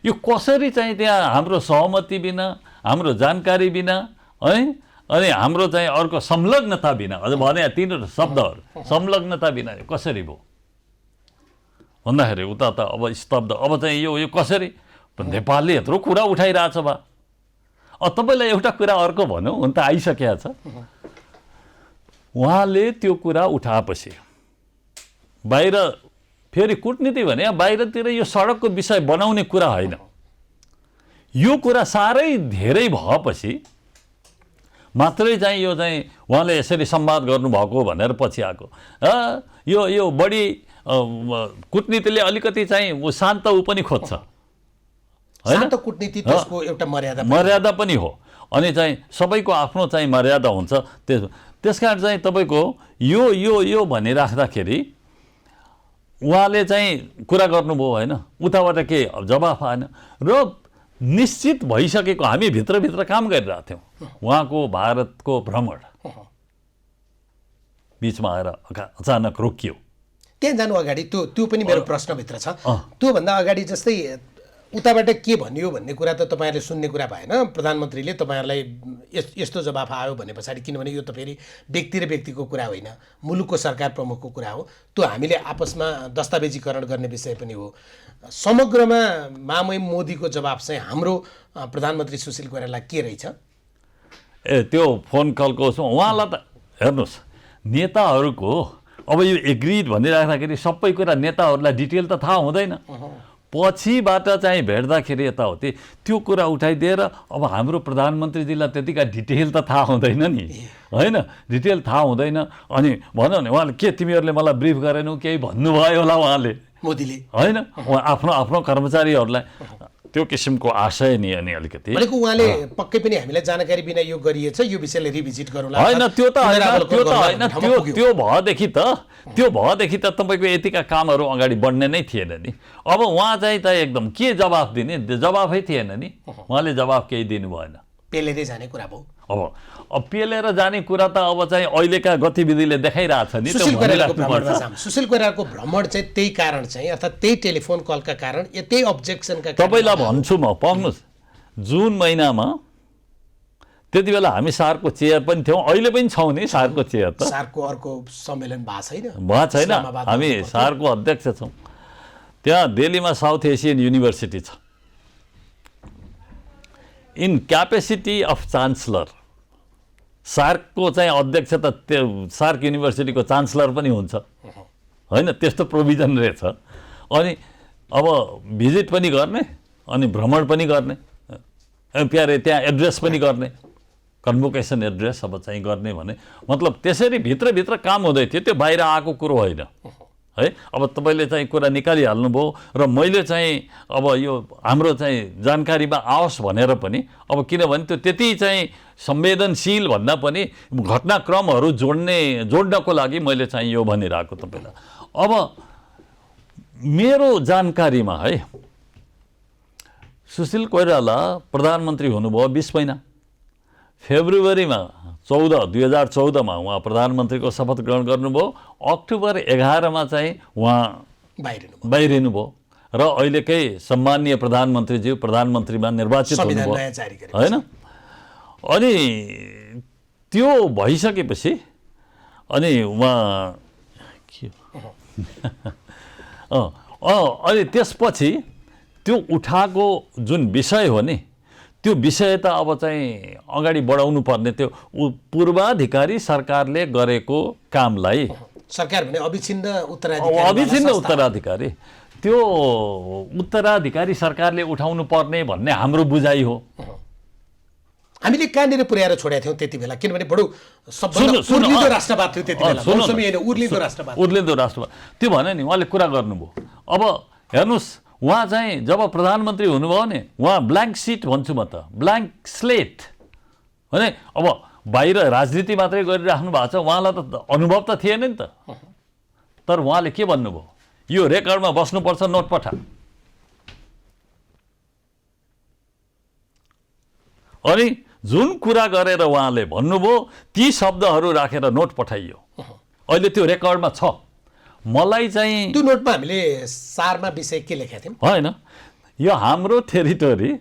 यो कसरी चाहिँ त्यहाँ हाम्रो सहमति बिना, हाम्रो जानकारी बिना है, अनि हाम्रो चाहिँ अर्को संलग्नता बिना, अझ भने तीनवटा शब्दहरू संलग्नता बिना कसरी भयो भन्दाखेरि उता त अब स्तब्ध। अब चाहिँ यो कसरी नेपालले यत्रो कुरा उठाइरहेछ बा। अब तपाईँलाई एउटा कुरा अर्को भनौँ, हुन त आइसकेको छ। उहाँले त्यो कुरा उठाएपछि बाहिर फेरि कूटनीति भने बाहिरतिर यो सडकको विषय बनाउने कुरा होइन, यो कुरा साह्रै धेरै भएपछि मात्रै चाहिँ यो चाहिँ उहाँले यसरी संवाद गर्नुभएको भनेर पछि आएको। यो बढी कूटनीतिले अलिकति चाहिँ शान्त पनि खोज्छ हैन? शान्त कूटनीति त्यसको एउटा मर्यादा पनि हो, अनि चाहिँ सबैको आफ्नो चाहिँ मर्यादा हुन्छ। त्यसकारण चाहिँ तपाईको यो भनिराख्दाखेरि उहाँले चाहिँ कुरा गर्नुभयो हैन, उताबाट के जवाफ आएन र निश्चित भइसकेको, हामी भित्रभित्र काम गरिरहेको थियौँ। उहाँको भारतको भ्रमण बिचमा आएर अचानक रोकियो। त्यहाँ जानु अगाडि त्यो पनि मेरो प्रश्नभित्र छ। त्योभन्दा अगाडि जस्तै उताबाट के भनियो भन्ने कुरा त तपाईँहरूले सुन्ने कुरा भएन। प्रधानमन्त्रीले तपाईँहरूलाई यस्तो जवाफ आयो भने पछाडि, किनभने यो त फेरि व्यक्ति र व्यक्तिको कुरा होइन, मुलुकको सरकार प्रमुखको कुरा हो। त्यो हामीले आपसमा दस्तावेजीकरण गर्ने विषय पनि हो। समग्रमा मामय मोदीको जवाफ चाहिँ हाम्रो प्रधानमन्त्री सुशील कोइराला के रहेछ? त्यो फोन कलको उहाँलाई त हेर्नुहोस्, नेताहरूको अब यो एग्रिड भनिराख्दाखेरि सबै कुरा नेताहरूलाई डिटेल त थाहा हुँदैन। पछिबाट चाहिँ भेट्दाखेरि यताउति त्यो कुरा उठाइदिएर अब हाम्रो प्रधानमन्त्रीजीलाई त्यतिका डिटेल त थाहा हुँदैन नि, होइन? डिटेल थाहा हुँदैन। अनि भनौँ नि, उहाँले के तिमीहरूले मलाई ब्रिफ गरेनौ केही भन्नुभयो होला उहाँले, मोदीले, होइन? उहाँ आफ्नो कर्मचारीहरूलाई त्यो किसिमको आशय नि अनि अलिकति भनेको उहाँले पक्कै पनि हामीलाई जानकारी बिना यो गरिएछ, यो विषयलाई रिभिजिट गरौँला। होइन, त्यो त होइन, त्यो भएदेखि त तपाईँको यतिका कामहरू अगाडि बढ्ने नै थिएन नि। अब उहाँ चाहिँ त एकदम के जवाफ दिने, जवाफै थिएन नि। उहाँले जवाफ केही दिनु भएन। पेलेरै जाने कुरा भयो। अब पेलेर जाने कुरा त अब चाहिँ अहिलेका गतिविधिले देखाइरहेछ नि। सुशील कोइरालाको भ्रमण चाहिँ त्यही कारण चाहिँ, अर्थात् त्यही टेलिफोन कलका कारण, त्यही अब्जेक्सनका कारण। तपाईँलाई भन्छु म, पाउनुहोस्, जुन महिनामा त्यति बेला हामी सारको चेयर पनि थियौँ, अहिले पनि छौँ नि सारको चेयर त। सारको अर्को सम्मेलन भएको छैन, हामी सारको अध्यक्ष छौँ। त्यहाँ दिल्लीमा साउथ एसियन युनिभर्सिटी छ। इन क्यापेसिटी अफ चान्सलर, सार्कको चाहिँ अध्यक्ष त त्यो सार्क युनिभर्सिटीको चान्सलर पनि हुन्छ, होइन? त्यस्तो प्रोभिजन रहेछ। अनि अब भिजिट पनि गर्ने, अनि भ्रमण पनि गर्ने, प्यारे त्यहाँ एड्रेस पनि गर्ने, कन्भोकेसन एड्रेस अब चाहिँ गर्ने भने मतलब त्यसरी भित्रभित्र काम हुँदै थियो। त्यो बाहिर आएको कुरो होइन, है? अब तपाईँले चाहिँ कुरा निकालिहाल्नुभयो र मैले चाहिँ अब यो हाम्रो चाहिँ जानकारीमा आओस् भनेर पनि, अब किनभने त्यो त्यति चाहिँ संवेदनशील भन्दा पनि घटनाक्रमहरू जोड्नको लागि मैले चाहिँ यो भनिरहेको तपाईँलाई। अब मेरो जानकारीमा है, सुशील कोइराला प्रधानमन्त्री हुनुभयो 20 महिना। फेब्रुअरीमा 2014मा उहाँ प्रधानमन्त्रीको शपथ ग्रहण गर्नुभयो। अक्टोबर 11मा चाहिँ उहाँ बाहिरिनुभयो र अहिलेकै सम्माननीय प्रधानमन्त्रीज्यू प्रधानमन्त्रीमा निर्वाचित हुनुभयो, होइन? अनि त्यो भइसकेपछि अनि उहाँ अनि त्यसपछि त्यो उठाएको जुन विषय हो नि, त्यो विषय त अब चाहिँ अगाडि बढाउनु पर्ने। त्यो पूर्वाधिकारी सरकारले गरेको कामलाई, सरकार भने अविच्छिन्न उत्तराधिकारी, त्यो उत्तराधिकारी सरकारले उठाउनु पर्ने भन्ने हाम्रो बुझाइ हो। हामीले कहाँनिर पुर्याएर छोडेका थियौँ त्यति बेला, किनभने बडो उर्लिदो राष्ट्रवाद थियो त्यति बेला, उर्लिदो राष्ट्रवाद त्यो भने नि। उहाँले कुरा गर्नुभयो। अब हेर्नुहोस्, उहाँ चाहिँ जब प्रधानमन्त्री हुनुभयो नि, उहाँ ब्ल्याङ्क सिट भन्छु म त, ब्ल्याङ्क स्लेट, होइन? अब बाहिर राजनीति मात्रै गरिराख्नु भएको छ, उहाँलाई त अनुभव त थिएन नि त। तर उहाँले के भन्नुभयो, यो रेकर्डमा बस्नुपर्छ, नोट पठा। अनि जुन कुरा गरेर उहाँले भन्नुभयो ती शब्दहरू राखेर नोट पठाइयो। अहिले त्यो रेकर्डमा छ। मलाई चाहिँ त्यो नोटमा हामीले सारमा विषय के लेखेका थियौँ, होइन? यो हाम्रो टेरिटोरी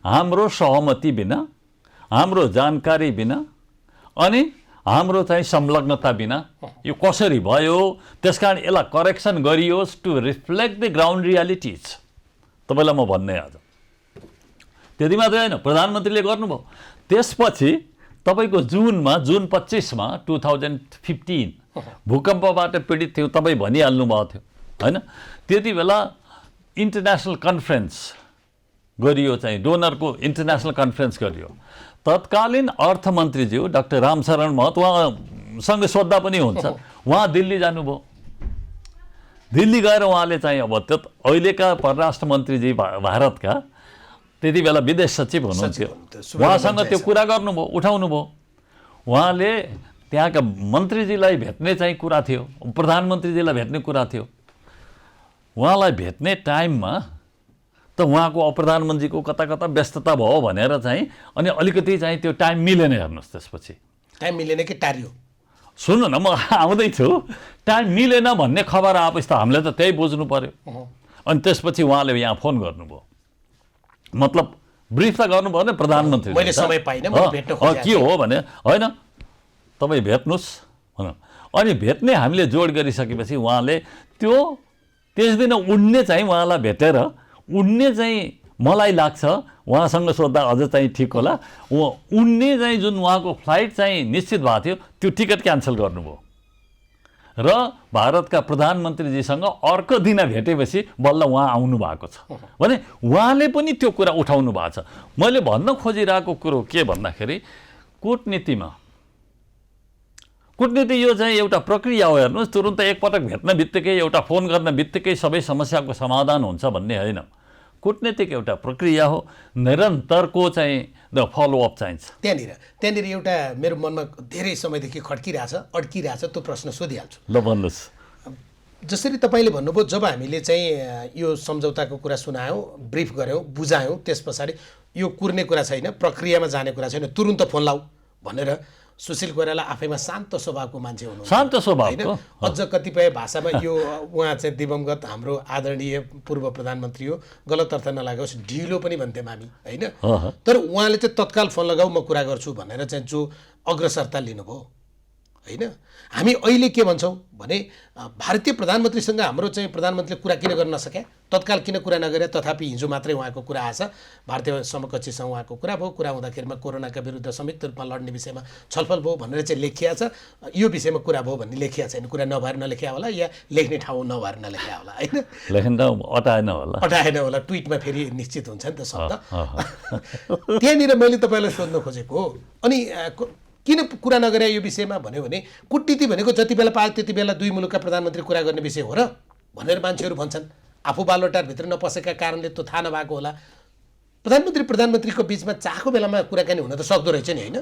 हाम्रो सहमति बिना, हाम्रो जानकारी बिना, अनि हाम्रो चाहिँ संलग्नता बिना यो कसरी भयो, त्यसकारण यसलाई करेक्सन गरियोस् to reflect the ground realities. तपाईँलाई म भन्ने आज त्यति मात्रै होइन, प्रधानमन्त्रीले गर्नुभयो। त्यसपछि तपाईँको जुन 25मा 2015 भूकम्पबाट पीडित थियो, तपाईँ भनिहाल्नु भएको थियो, होइन? त्यति बेला इन्टरनेसनल कन्फरेन्स गरियो, चाहिँ डोनरको इन्टरनेसनल कन्फरेन्स गरियो। तत्कालीन अर्थमन्त्रीज्यू डाक्टर रामशरण महत, उहाँसँग सोद्धा पनि हुन्छ, उहाँ दिल्ली जानुभयो। दिल्ली गएर उहाँले चाहिँ अब त्यो अहिलेका परराष्ट्र मन्त्रीजी भारतका त्यति बेला विदेश सचिव हुनुहुन्थ्यो, उहाँसँग त्यो कुरा गर्नुभयो, उठाउनु भयो। उहाँले त्यहाँका मन्त्रीजीलाई भेट्ने चाहिँ कुरा थियो, प्रधानमन्त्रीजीलाई भेट्ने कुरा थियो। उहाँलाई भेट्ने टाइममा त उहाँको प्रधानमन्त्रीको कता कता व्यस्तता भयो भनेर चाहिँ अनि अलिकति चाहिँ त्यो टाइम मिलेन हेर्नुहोस्। त्यसपछि टाइम मिलेन कि टार्यो? सुन्नु न, म आउँदैछु। टाइम मिलेन भन्ने खबर आएपछि त हामीले त त्यही बुझ्नु पर्यो। अनि त्यसपछि उहाँले यहाँ फोन गर्नुभयो, मतलब ब्रिफ त गर्नुभयो नि प्रधानमन्त्री। मैले समय पाइनँ, म भेट्न खोजेँ। के हो भने होइन तपाईँ भेट्नुहोस् भन। अनि भेट्ने हामीले जोड गरिसकेपछि उहाँले त्यस दिन उड्ने चाहिँ उहाँलाई भेटेर उड्ने चाहिँ मलाई लाग्छ उहाँसँग सोद्धा अझ चाहिँ ठिक होला, उड्ने चाहिँ जुन उहाँको फ्लाइट चाहिँ निश्चित भएको थियो त्यो टिकट क्यान्सल गर्नुभयो र भारतका प्रधानमन्त्रीजीसँग अर्को दिन भेटेपछि बल्ल उहाँ आउनु भएको छ भने उहाँले पनि त्यो कुरा उठाउनु भएको छ। मैले भन्न खोजिरहेको कुरो के भन्दाखेरि कूटनीति यो चाहिँ एउटा प्रक्रिया हो। हेर्नुहोस्, तुरुन्त एकपटक भेट्न बित्तिकै एउटा फोन गर्न बित्तिकै सबै समस्याको समाधान हुन्छ भन्ने होइन। कूटनीतिक एउटा प्रक्रिया हो, निरन्तरको चाहिँ फलोअप चाहिन्छ। त्यहाँनिर एउटा मेरो मनमा धेरै समयदेखि अड्किरहेछ त्यो प्रश्न सोधिहाल्छु। ल भन्नुहोस्। जसरी तपाईँले भन्नुभयो, जब हामीले चाहिँ यो सम्झौताको कुरा सुनायौँ, ब्रिफ गऱ्यौँ, बुझायौँ, त्यस पछाडि यो कुर्ने कुरा छैन, प्रक्रियामा जाने कुरा छैन, तुरुन्त फोन लाऊ भनेर सुशील कोइराला आफैमा शान्त स्वभावको मान्छे हुनुहुन्छ। शान्त स्वभावको अझ कतिपय भाषामा यो उहाँ चाहिँ दिवंगत हाम्रो आदरणीय पूर्व प्रधानमन्त्री हो, गलत अर्थ नलागोस्, ढिलो पनि भन्थ्यौँ हामी होइन। तर उहाँले चाहिँ तत्काल फोन लगाऊ म कुरा गर्छु भनेर चाहिँ जो अग्रसरता लिनुभयो होइन। हामी अहिले के भन्छौँ भने भारतीय प्रधानमन्त्रीसँग हाम्रो चाहिँ प्रधानमन्त्रीले कुरा किन गर्न नसके, तत्काल किन कुरा नगरे, तथापि हिजो मात्रै उहाँको कुरा आएछ, भारतीय समकक्षीसँग उहाँको कुरा भयो, कुरा हुँदाखेरिमा कोरोनाका विरुद्ध संयुक्त रूपमा लड्ने विषयमा छलफल भयो भनेर चाहिँ लेखिया छ। यो विषयमा कुरा भयो भन्ने लेखिया छैन, कुरा नभएर नलेखिया होला या लेख्ने ठाउँ नभएर नलेखिया होला होइन, अटाएन होला, ट्विटमा फेरि निश्चित हुन्छ नि त शब्द। त्यहाँनिर मैले तपाईँलाई सोध्न खोजेको हो, अनि किन कुरा नगरे यो विषयमा भन्यो भने कूटनीति भनेको जति बेला पायो त्यति बेला दुई मुलुकका प्रधानमन्त्री कुरा गर्ने विषय हो र भनेर मान्छेहरू भन्छन्। आफू बालोटारभित्र नपसेका कारणले त्यो थाहा नभएको होला। प्रधानमन्त्रीको बिचमा चाहेको बेलामा कुराकानी हुन त सक्दो रहेछ नि होइन।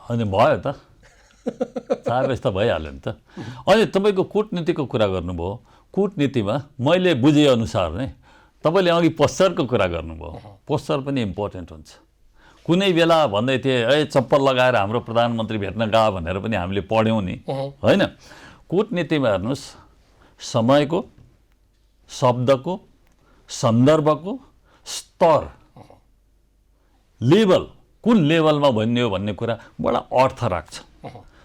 अनि भयो त, चाहेपछि त भइहाल्यो नि त। अनि तपाईँको कूटनीतिको कुरा गर्नुभयो, कूटनीतिमा मैले बुझेअनुसार नै तपाईँले अघि पोस्चरको कुरा गर्नुभयो, पोस्चर पनि इम्पोर्टेन्ट हुन्छ। कुनै बेला भन्दै थिए चप्पल लगाएर हाम्रो प्रधानमन्त्री भेट्न गयो भनेर पनि हामीले पढ्यौँ नि होइन। कूटनीतिमा हेर्नुहोस्, समयको, शब्दको, सन्दर्भको स्तर, लेभल, कुन लेभलमा भन्ने हो भन्ने कुरा बडा अर्थ राख्छ।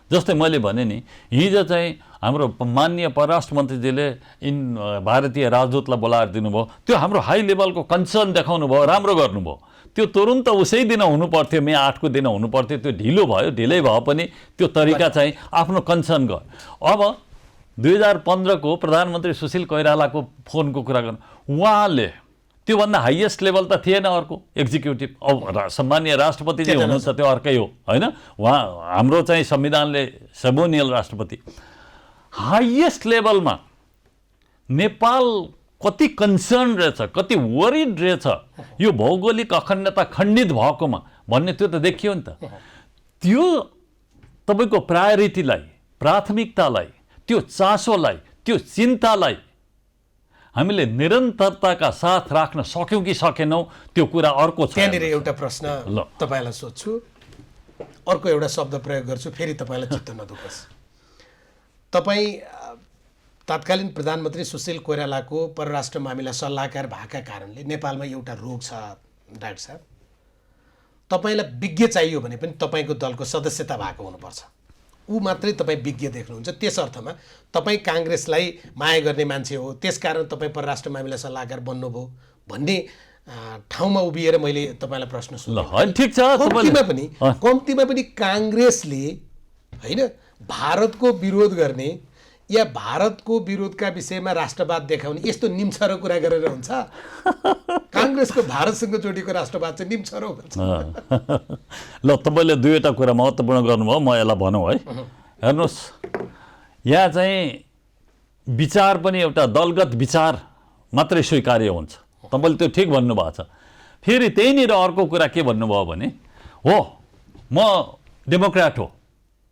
जस्तै मैले भने नि, हिजो चाहिँ हाम्रो माननीय परराष्ट्र मन्त्रीजीले भारतीय राजदूतलाई बोलाएर दिनुभयो, त्यो हाम्रो हाई लेभलको कन्सर्न देखाउनु भयो, राम्रो गर्नुभयो। त्यो तुरुन्त उसै दिन हुनुपर्थ्यो, मे 8 को दिन हुनुपर्थ्यो, त्यो ढिलो भयो, ढिलै भए पनि त्यो तरिका चाहिँ आफ्नो कन्सर्न गर्यो। अब 2015 को प्रधानमन्त्री सुशील कोइरालाको फोनको कुरा गर्नु, उहाँले त्योभन्दा हाइएस्ट लेभल त थिएन अर्को एक्जिक्युटिभ, अब सम्मानीय राष्ट्रपति जे हुनुहुन्छ त्यो अर्कै हो होइन। उहाँ हाम्रो चाहिँ संविधानले सेरेमोनियल राष्ट्रपति, हाइएस्ट लेभलमा नेपाल कति कन्सर्न रहेछ, कति वरिड रहेछ यो भौगोलिक अखण्डता खण्डित भएकोमा भन्ने त्यो त देखियो नि त। त्यो तपाईँको प्रायोरिटीलाई, प्राथमिकतालाई, त्यो चासोलाई, त्यो चिन्तालाई हामीले निरन्तरताका साथ राख्न सक्यौँ कि सकेनौँ त्यो कुरा अर्को छ। त्यहाँनिर एउटा प्रश्न तपाईँलाई सोध्छु, अर्को एउटा शब्द प्रयोग गर्छु, फेरि तपाईँलाई चित्त नदुखोस्। तपाईँ तत्कालीन प्रधानमन्त्री सुशील कोइरालाको परराष्ट्र मामिला सल्लाहकार भएका कारणले नेपालमा एउटा रोग छ डाक्टर साहब, तपाईँलाई विज्ञ चाहियो भने पनि तपाईँको दलको सदस्यता भएको हुनुपर्छ। ऊ मात्रै तपाईँ विज्ञ देख्नुहुन्छ, त्यस अर्थमा तपाईँ काङ्ग्रेसलाई माया गर्ने मान्छे हो, त्यसकारण तपाईँ परराष्ट्र मामिला सल्लाहकार बन्नुभयो भन्ने ठाउँमा उभिएर मैले तपाईँलाई प्रश्न सोधेँ। ठिक छ, कम्तीमा पनि काङ्ग्रेसले होइन भारतको विरोध गर्ने या भारतको विरोधका विषयमा राष्ट्रवाद देखाउने यस्तो निम्छरो कुरा गरेर हुन्छ? काङ्ग्रेसको भारतसँग जोडिएको राष्ट्रवाद चाहिँ निम्छरो भन्छ। ल, तपाईँले दुईवटा कुरा महत्त्वपूर्ण गर्नुभयो, म यसलाई भनौँ है। हेर्नुहोस्, यहाँ चाहिँ विचार पनि एउटा दलगत विचार मात्रै स्वीकार्य हुन्छ, तपाईँले त्यो ठिक भन्नुभएको छ। फेरि त्यहीँनिर अर्को कुरा के भन्नुभयो भने, हो म डेमोक्र्याट हो,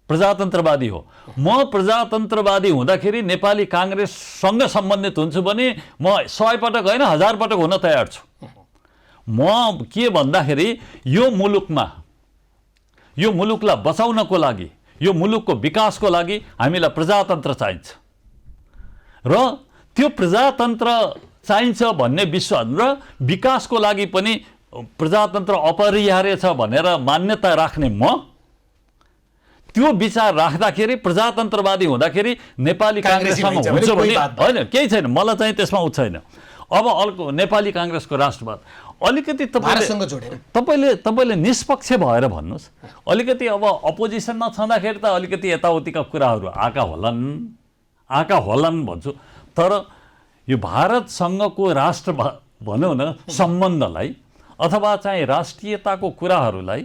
प्रजातन्त्रवादी हो। म प्रजातन्त्रवादी हुँदाखेरि नेपाली काङ्ग्रेससँग सम्बन्धित हुन्छु भने म 100 पटक होइन 1000 पटक हुन तयार छु। म के भन्दाखेरि यो मुलुकलाई बचाउनको लागि, यो मुलुकको विकासको लागि हामीलाई प्रजातन्त्र चाहिन्छ र त्यो प्रजातन्त्र चाहिन्छ भन्ने विश्वास र विकासको लागि पनि प्रजातन्त्र अपरिहार्य छ भनेर मान्यता राख्ने म त्यो विचार राख्दाखेरि प्रजातन्त्रवादी हुँदाखेरि नेपाली काङ्ग्रेससँग हुन्छ भने होइन, केही छैन, मलाई चाहिँ त्यसमा उ छैन। अब अर्को नेपाली काङ्ग्रेसको राष्ट्रवाद अलिकति तपाईँले निष्पक्ष भएर भन्नुहोस्। अलिकति अब अपोजिसनमा छँदाखेरि त अलिकति यताउतिका कुराहरू आएका होलान् भन्छु, तर यो भारतसँगको राष्ट्रवाद भनौँ न सम्बन्धलाई अथवा चाहिँ राष्ट्रियताको कुराहरूलाई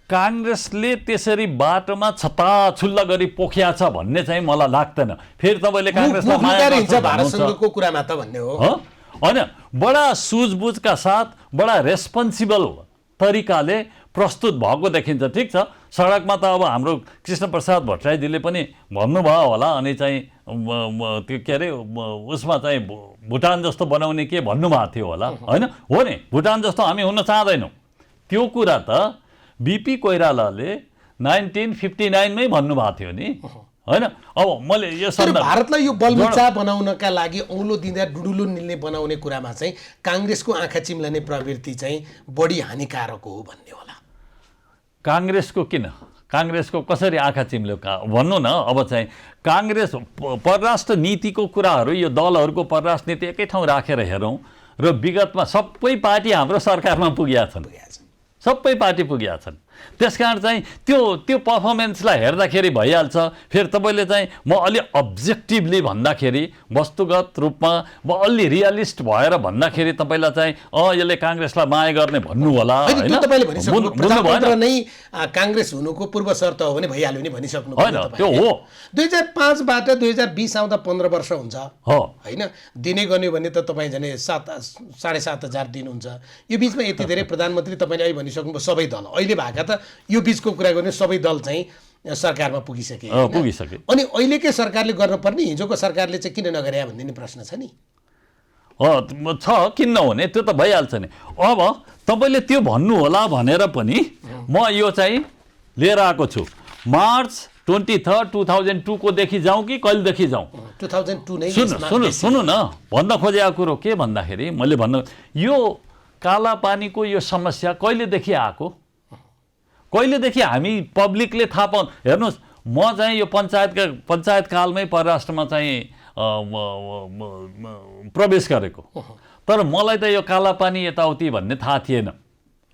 काङ्ग्रेसले त्यसरी बाटोमा छताछुल्ला गरी पोख्या छ भन्ने चाहिँ मलाई लाग्दैन। फेरि तपाईँले काङ्ग्रेसलाई माया गर्छ भारतसँगको कुरामा त भन्ने हो होइन, बडा सुझबुझका साथ बडा रेस्पोन्सिबल तरिकाले प्रस्तुत भएको देखिन्छ। ठिक छ, सडकमा त अब हाम्रो कृष्णप्रसाद भट्टराईजीले पनि भन्नुभयो होला, अनि चाहिँ त्यो के अरे उसमा चाहिँ भुटान जस्तो बनाउने के भन्नुभएको थियो होला, होइन? हो नि, भुटान जस्तो हामी हुन चाहँदैनौँ। त्यो कुरा त बिपी कोइरालाले 1959 मै भन्नुभएको थियो नि, होइन? अब मैले यो भारतलाई यो बलबुच्चा बनाउनका लागि औलो दिँदा डुडुलो निल्ने बनाउने कुरामा चाहिँ काङ्ग्रेसको आँखा चिम्लने प्रवृत्ति चाहिँ बढी हानिकारक हो भन्ने होला। काङ्ग्रेसको किन? काङ्ग्रेसको कसरी आँखा चिम्ल्यो भन्नु न। अब चाहिँ काङ्ग्रेस परराष्ट्र नीतिको कुराहरू, यो दलहरूको परराष्ट्र नीति एकै ठाउँ राखेर हेरौँ र विगतमा सबै पार्टी हाम्रो सरकारमा पुगेका छन्, सबै पार्टी पुगेका छन्। त्यसकारण चाहिँ त्यो पर्फर्मेन्सलाई हेर्दाखेरि भइहाल्छ। फेरि तपाईँले चाहिँ म अलि अब्जेक्टिभली भन्दाखेरि, वस्तुगत रूपमा म अलि रियलिस्ट भएर भन्दाखेरि तपाईँलाई चाहिँ यसले काङ्ग्रेसलाई माया गर्ने भन्नु होला, होइन? तपाईँले भनिसक्नु प्रजातन्त्र नै काङ्ग्रेस हुनुको पूर्व शर्त हो भने भइहाल्यो नि भनिसक्नु होइन। त्यो हो 2005 बाट 2020 आउँदा 15 वर्ष हुन्छ हो, होइन? दिने गर्ने भने त तपाईँ झन् 7,500 दिनुहुन्छ। यो बिचमा यति धेरै प्रधानमन्त्री तपाईँले अहिले भनिसक्नुभयो सबै दल अहिले भएका त यो बिचको कुरा गर्ने सबै दल चाहिँ सरकारमा पुगिसके। अनि अहिलेकै सरकारले गर्नुपर्ने हिजोको सरकारले चाहिँ किन नगरे भन्ने नि प्रश्न छ नि। छ, किन नहुने, त्यो त भइहाल्छ नि। अब तपाईँले त्यो भन्नु होला भनेर पनि म यो चाहिँ लिएर आएको छु। मार्च 23, 2002 को देखि जाउँ कि कहिलेदेखि जाउँ? 2002 नै। सुन्नु न, भन्न खोजेको कुरो के भन्दाखेरि मैले यो कालापानीको यो समस्या कहिलेदेखि आएको, कहिलेदेखि हामी पब्लिकले थाहा पाउँ। हेर्नुहोस्, म चाहिँ यो पञ्चायत कालमै परराष्ट्रमा चाहिँ प्रवेश गरेको, तर मलाई त यो कालापानी यताउति भन्ने थाहा थिएन।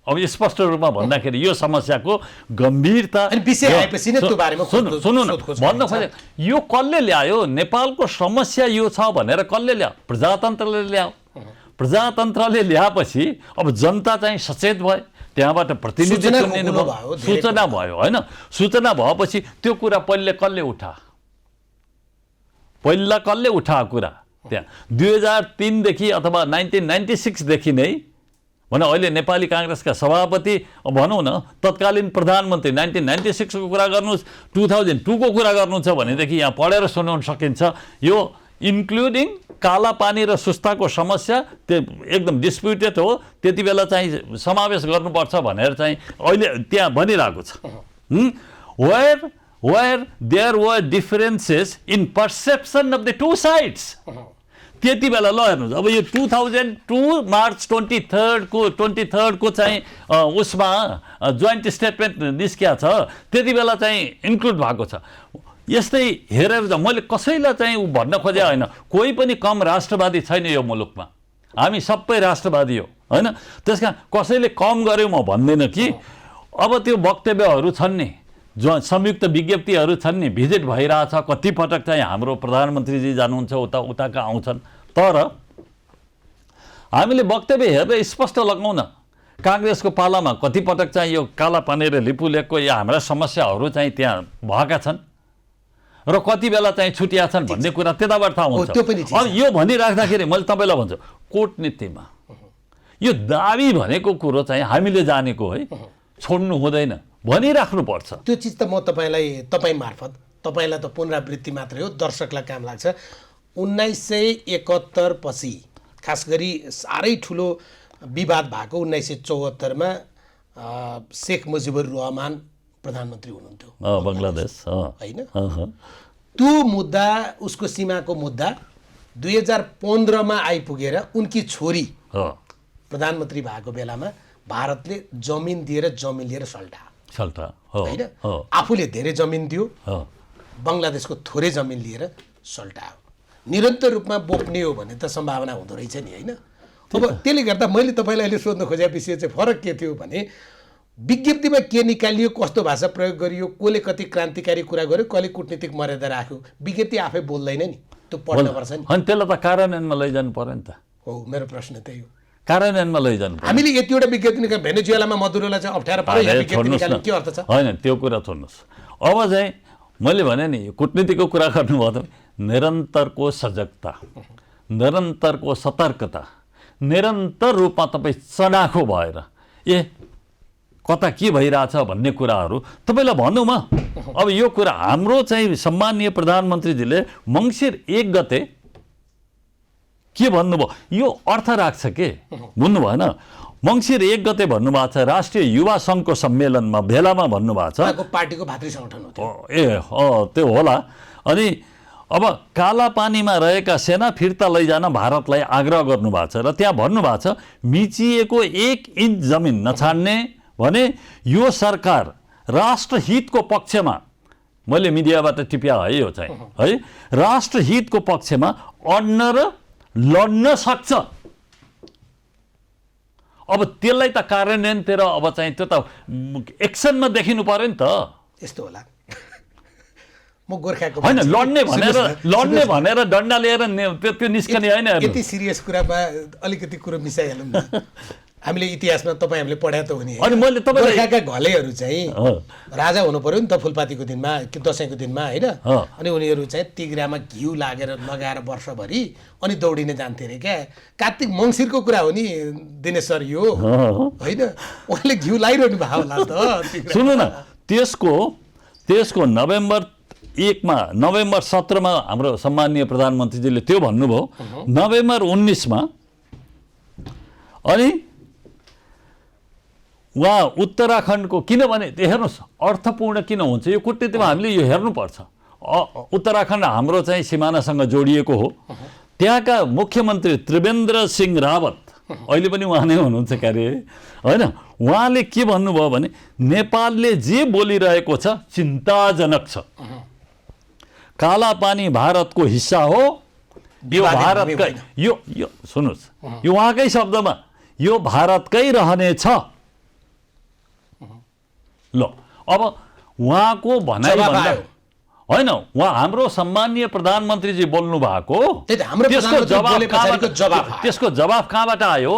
अब स्पष्ट रूपमा भन्दाखेरि यो समस्याको गम्भीरता सुन्नु न, भन्न खोजे यो कसले ल्यायो? नेपालको समस्या यो छ भनेर कसले ल्यायो? प्रजातन्त्रले ल्यायो। प्रजातन्त्रले ल्याएपछि अब जनता चाहिँ सचेत भयो, त्यहाँबाट प्रतिनिधित्व लिनुभयो, सूचना भयो, होइन? सूचना भएपछि त्यो कुरा पहिला कसले उठाएको कुरा त्यहाँ 2003 देखि अथवा 1996 देखि नै भने अहिले नेपाली काङ्ग्रेसका सभापति भनौँ न, तत्कालीन प्रधानमन्त्री 1996 को कुरा गर्नुहोस्, 2002 को कुरा गर्नुहुन्छ भनेदेखि यहाँ पढेर सुनाउन सकिन्छ। यो इन्क्लुडिङ कालापानी र सुस्ताको समस्या त्यो एकदम डिस्प्युटेड हो, त्यति बेला चाहिँ समावेश गर्नुपर्छ भनेर चाहिँ अहिले त्यहाँ भनिरहेको छ। where there were differences in perception of the two sides, त्यति बेला ल हेर्नुहोस्। अब यो 2002 मार्च 23 को चाहिँ उसमा जोइन्ट स्टेटमेन्ट निस्किया छ, त्यति बेला चाहिँ इन्क्लुड भएको छ। यस्तै हेरेर मैले कसैलाई चाहिँ ऊ भन्न खोजे होइन, कोही पनि कम राष्ट्रवादी छैन यो मुलुकमा, हामी सबै राष्ट्रवादी हो, होइन? त्यसकारण कसैले कम गर्यो म भन्दैन कि। अब त्यो वक्तव्यहरू छन् नि, जो संयुक्त विज्ञप्तिहरू छन् नि, भिजिट भइरहेछ, कति पटक चाहिँ हाम्रो प्रधानमन्त्रीजी जानुहुन्छ, उताका आउँछन्, तर हामीले वक्तव्य हेरेर स्पष्ट लगाउन काङ्ग्रेसको पालामा कति पटक चाहिँ यो कालापानी र लिपुलेकको या हाम्रा समस्याहरू चाहिँ त्यहाँ भएका छन् र कति बेला चाहिँ छुटिया छन् भन्ने कुरा त्यताबाट थाहा हुन्छ। अब यो भनिराख्दाखेरि मैले तपाईँलाई भन्छु, कूटनीतिमा यो दाबी भनेको कुरो चाहिँ हामीले जानेको है, छोड्नु हुँदैन। भनिराख्नुपर्छ। त्यो चिज त म तपाईँ मार्फत तपाईँलाई त पुनरावृत्ति मात्रै हो, दर्शकलाई काम लाग्छ। 1971 पछि खास गरी साह्रै ठुलो विवाद भएको 1974 शेख मुजिबुर रहमान प्रधानमन्त्री हुनुहुन्थ्यो बङ्गलादेश, होइन? त्यो मुद्दा, उसको सीमाको मुद्दा 2015 आइपुगेर उनकी छोरी प्रधानमन्त्री भएको बेलामा भारतले जमिन लिएर सल्टा होइन? आफूले धेरै जमिन दियो, बङ्गलादेशको थोरै जमिन लिएर सल्टायो। निरन्तर रूपमा बोक्ने हो भने त सम्भावना हुँदो रहेछ नि, होइन? अब त्यसले गर्दा मैले तपाईँलाई अहिले सोध्न खोजेको विषय चाहिँ फरक के थियो भने विज्ञप्तिमा के निकालियो, कस्तो भाषा प्रयोग गरियो, कसले कति क्रान्तिकारी कुरा गर्यो, कसले कुटनीतिक मर्यादा राख्यो, विज्ञप्ति आफै बोल्दैन नि, त्यो पढ्नुपर्छ नि। अनि त्यसलाई त कार्यान्वयनमा लैजानु पर्यो नि त। हो, मेरो प्रश्न त्यही हो, कार्यान्वयनमा लैजानु पर्यो। हामीले यतिवटा विज्ञप्ति निकाल भेनेजुएलामा मदुरोलाई चाहिँ अप्ठ्यारो पर्यो, यहाँ विज्ञप्ति निकाल्नु के अर्थ छ? होइन, त्यो कुरा छोड्नुहोस्। अब चाहिँ मैले भने नि कुटनीतिको कुरा गर्नुभयो त निरन्तरको सजगता, निरन्तरको सतर्कता, निरन्तर रूपमा तपाईँ चनाखो भएर कता के भइरहेछ भन्ने कुराहरू तपाईँलाई भनौँ म। अब यो कुरा हाम्रो चाहिँ सम्मानीय प्रधानमन्त्रीजीले मङ्सिर 1 गते के भन्नुभयो, यो अर्थ राख्छ के, बुझ्नु भएन? मङ्सिर 1 गते भन्नुभएको छ, राष्ट्रिय युवा सङ्घको सम्मेलनमा भेलामा भन्नुभएको छ, पार्टीको भातृ सङ्गठन हो त्यो होला। अनि अब कालापानीमा रहेका सेना फिर्ता लैजान भारतलाई आग्रह गर्नुभएको छ र त्यहाँ भन्नुभएको छ मिचिएको 1 इन्च जमिन नछाड्ने भने यो सरकार राष्ट्रहितको पक्षमा, मैले मिडियाबाट टिप्या है यो चाहिँ है, राष्ट्रहितको पक्षमा अड्न र लड्न सक्छ। अब त्यसलाई त कार्यान्वयनतिर अब चाहिँ त्यो त एक्सनमा देखिनु पर्यो नि त। यस्तो होला, म गोर्खाको होइन, लड्ने भनेर डन्डा लिएर त्यो निस्कने होइन। यति सिरियस कुरामा अलिकति कुरो मिसाइहालौँ न। हामीले इतिहासमा तपाईँहरूले पढाए त हो नि, अनि मैले गोर्खाका घलेहरू चाहिँ राजा हुनु पर्यो नि त फुलपातीको दिनमा कि दसैँको दिनमा, होइन? अनि उनीहरू चाहिँ तिग्रामा घिउ लगाएर वर्षभरि अनि दौडिने जान्थे अरे क्या। कार्तिक मङ्सिरको कुरा हो नि दिनेश सर यो, होइन? उहाँले घिउ लगाइरहनु भएको होला त। सुन्नु न, त्यसको नोभेम्बर 17मा हाम्रो सम्मानीय प्रधानमन्त्रीजीले त्यो भन्नुभयो। नोभेम्बर 19मा अनि उहाँ उत्तराखण्डको, किनभने हेर्नुहोस् अर्थपूर्ण किन हुन्छ यो कुटनीतिमा, हामीले यो हेर्नुपर्छ। उत्तराखण्ड हाम्रो चाहिँ सिमानासँग जोडिएको हो। त्यहाँका मुख्यमन्त्री त्रिवेन्द्र सिंह रावत, अहिले पनि उहाँ नै हुनुहुन्छ क्यारे, होइन? उहाँले के भन्नुभयो भने नेपालले जे बोलिरहेको छ चिन्ताजनक छ। कालापानी भारतको हिस्सा हो, यो भारतकै, यो सुन्नुहोस्, यो उहाँकै शब्दमा यो भारतकै रहनेछ। ल अब उहाँको भनाइ होइन, उहाँ हाम्रो सम्मानीय प्रधानमन्त्रीजी बोल्नु भएको, त्यसको जवाफ कहाँबाट आयो?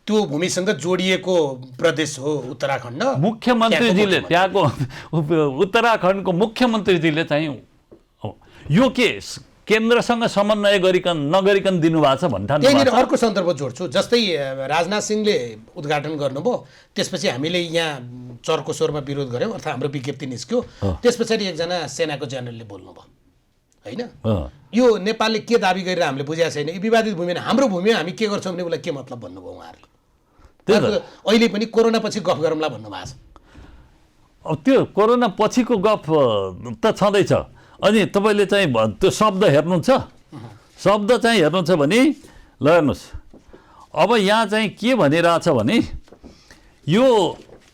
त्यो भूमिसँग जोडिएको प्रदेश हो उत्तराखण्ड। मुख्यमन्त्रीजीले त्यहाँको उत्तराखण्डको मुख्यमन्त्रीजीले चाहिँ यो के केन्द्रसँग समन्वय नगरिकन दिनुभएको छ भन्ठान। त्यहाँनिर अर्को सन्दर्भ जोड्छु, जस्तै राजनाथ सिंहले उद्घाटन गर्नुभयो, त्यसपछि हामीले यहाँ चर्को स्वरमा विरोध गऱ्यौँ, अर्थात् हाम्रो विज्ञप्ति निस्क्यो। त्यस पछाडि एकजना सेनाको जनरलले बोल्नुभयो, होइन? यो नेपालले के दाबी गरेर हामीले बुझाएको छैन, यो विवादित भूमि हाम्रो भूमि हामी के गर्छौँ भने उसलाई के मतलब भन्नुभयो उहाँहरूले। अहिले पनि कोरोना पछि गफ गरौँला भन्नुभएको छ। अब त्यो कोरोना पछिको गफ त छँदैछ। अनि तपाईँले चाहिँ त्यो शब्द हेर्नुहुन्छ, शब्द चाहिँ हेर्नुहुन्छ भने ल हेर्नुहोस्, अब यहाँ चाहिँ के भनिरहेछ भने यो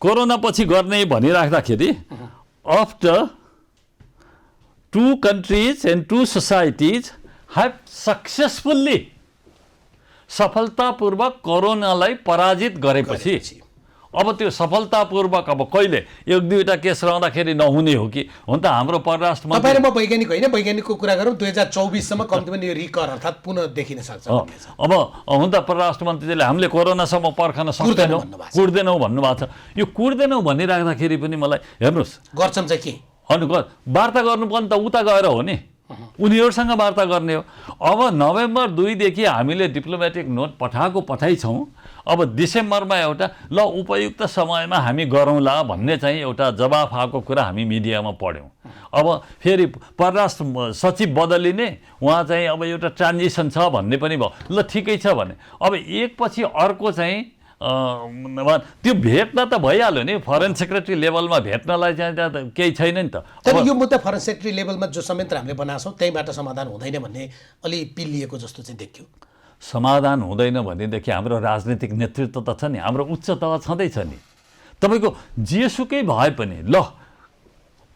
कोरोना पछि गर्ने भनिराख्दाखेरि after 2 countries and 2 societies have successfully, सफलतापूर्वक कोरोनालाई पराजित गरेपछि अब त्यो सफलतापूर्वक अब कहिले 1-2वटा केस रहँदाखेरि नहुने हो कि? हुन त हाम्रो परराष्ट्र मन्त्री, तपाईँ र म वैज्ञानिक होइन, वैज्ञानिकको कुरा गरौँ, 2024 सम्म कम्ती पनि यो रिकर अर्थात् पुनः देखिन सक्छ। अब हुन त परराष्ट्र मन्त्रीले हामीले कोरोनासम्म पर्खन सक्दैनौँ, कुर्दैनौँ भन्नुभएको छ। यो कुर्दैनौँ भनिराख्दाखेरि पनि मलाई हेर्नुहोस्, गर्छौँ चाहिँ के वार्ता गर्नुपर्ने त उता गएर हो नि, उनीहरूसँग वार्ता गर्ने हो। अब नोभेम्बर 2 देखि हामीले डिप्लोमेटिक नोट पठाएछौँ। अब डिसेम्बरमा एउटा ल उपयुक्त समयमा हामी गरौँला भन्ने चाहिँ एउटा जवाफ आएको कुरा हामी मिडियामा पढ्यौँ। अब फेरि परराष्ट्र सचिव बदलिने, उहाँ चाहिँ अब एउटा ट्रान्जिसन छ भन्ने पनि भयो। ल ठिकै छ भने अब एकपछि अर्को चाहिँ त्यो भेट्न त भइहाल्यो नि, फरेन सेक्रेटरी लेभलमा भेट्नलाई चाहिँ त्यहाँ केही छैन नि त। तर यो मुद्दा फरेन सेक्रेटरी लेभलमा जो संयन्त्र हामीले बनाएको छौँ त्यहीँबाट समाधान हुँदैन भन्ने अलि पिल्लिएको जस्तो चाहिँ देखियो। समाधान हुँदैन भनेदेखि हाम्रो राजनीतिक नेतृत्व त छ नि, हाम्रो उच्च तह छँदैछ नि। तपाईँको जेसुकै भए पनि ल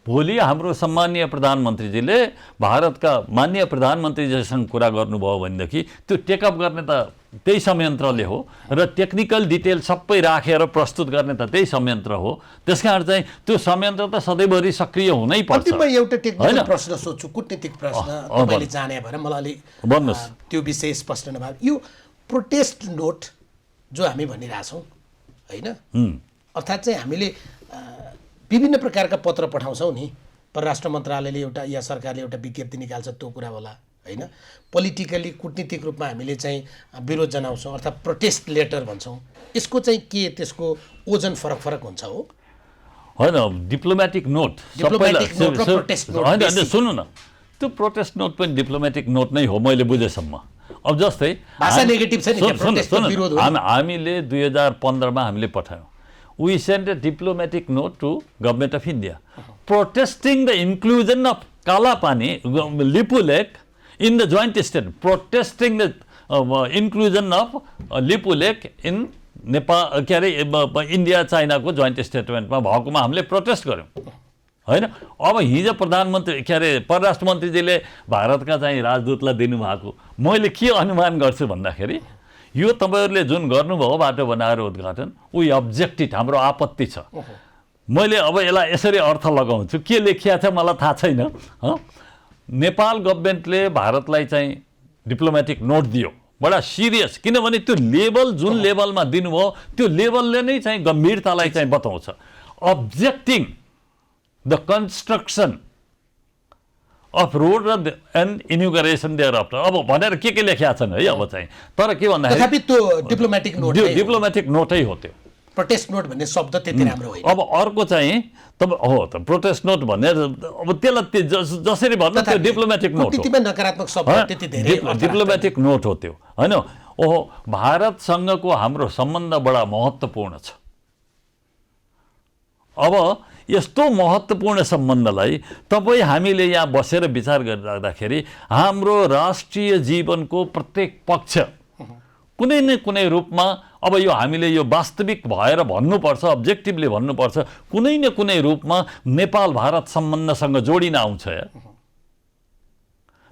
भोलि हाम्रो सम्मानीय प्रधानमन्त्रीजीले भारतका माननीय प्रधानमन्त्रीजीसँग कुरा गर्नुभयो भनेदेखि त्यो टेकअप गर्ने त त्यही संयन्त्रले हो र टेक्निकल डिटेल सबै राखेर प्रस्तुत गर्ने त त्यही संयन्त्र हो। त्यसकारण चाहिँ त्यो संयन्त्र त सधैँभरि सक्रिय हुनै पर्छ। अन्तिममा एउटा टेक्निकल प्रश्न सोध्छु, कूटनीतिक प्रश्न तपाईँले जाने भएर मलाई अलिक भन्नुहोस्। त्यो विषय स्पष्ट नभए यो प्रोटेस्ट नोट जो हामी भनिरहेछौँ होइन, अर्थात् चाहिँ हामीले विभिन्न प्रकारका पत्र पठाउँछौँ नि, परराष्ट्र मन्त्रालयले एउटा या सरकारले एउटा विज्ञप्ति निकाल्छ त्यो कुरा होला होइन, पोलिटिकली कूटनीतिक रूपमा हामीले चाहिँ विरोध जनाउँछौँ अर्थात् प्रोटेस्ट लेटर भन्छौँ, यसको चाहिँ के त्यसको ओजन फरक फरक हुन्छ हो? होइन, डिप्लोमेटिक नोट होइन, सुन्नु न, त्यो प्रोटेस्ट नोट पनि डिप्लोमेटिक नोट नै हो मैले बुझेसम्म। अब जस्तै हामीले 2015मा हामीले पठायौँ, we sent a diplomatic note to Government of India protesting the inclusion of Kalapani, Lipu Lake in the joint statement, protesting the inclusion of Lipu Lake in Nepal के अरे इन्डिया चाइनाको जोइन्ट स्टेटमेन्टमा भएकोमा हामीले प्रोटेस्ट गऱ्यौँ होइन। अब हिजो प्रधानमन्त्री के अरे परराष्ट्र मन्त्रीजीले भारतका चाहिँ राजदूतलाई दिनुभएको मैले के अनुमान गर्छु भन्दाखेरि यो तपाईँहरूले जुन गर्नुभयो बाटो बनाएर उद्घाटन उही अब्जेक्टिभ हाम्रो आपत्ति छ। मैले अब यसलाई यसरी अर्थ लगाउँछु, के लेखिया छ मलाई थाहा छैन। नेपाल गभर्मेन्टले भारतलाई चाहिँ डिप्लोमेटिक नोट दियो, बडा सिरियस, किनभने त्यो लेभल जुन लेभलमा दिनुभयो त्यो लेभलले नै चाहिँ गम्भीरतालाई चाहिँ बताउँछ। Objecting the construction of road and inauguration thereafter, अब भनेर के लेखिया छन् है। अब चाहिँ तर के भन्दाखेरि त्यो डिप्लोमेटिक नोटै हो, त्यो प्रोटेस्ट नोट भन्ने शब्द त्यति राम्रो होइन। अब अर्को चाहिँ हो त प्रोटेस्ट नोट भन्ने, अब त्यसलाई जसरी भन्नु त्यो डिप्लोमेटिक नोट हो, नकारात्मक शब्द त्यति धेरै डिप्लोमेटिक नोट हो त्यो होइन। ओहो, भारतसँगको हाम्रो सम्बन्ध बडा महत्त्वपूर्ण छ। अब यस्तो महत्त्वपूर्ण सम्बन्धलाई तपाईँ हामीले यहाँ बसेर विचार गरिराख्दाखेरि हाम्रो राष्ट्रिय जीवनको प्रत्येक पक्ष कुनै न कुनै रूपमा, अब यो हामीले यो वास्तविक भएर भन्नुपर्छ, अब्जेक्टिभली भन्नुपर्छ, कुनै न कुनै रूपमा नेपाल भारत सम्बन्धसँग जोडिन आउँछ।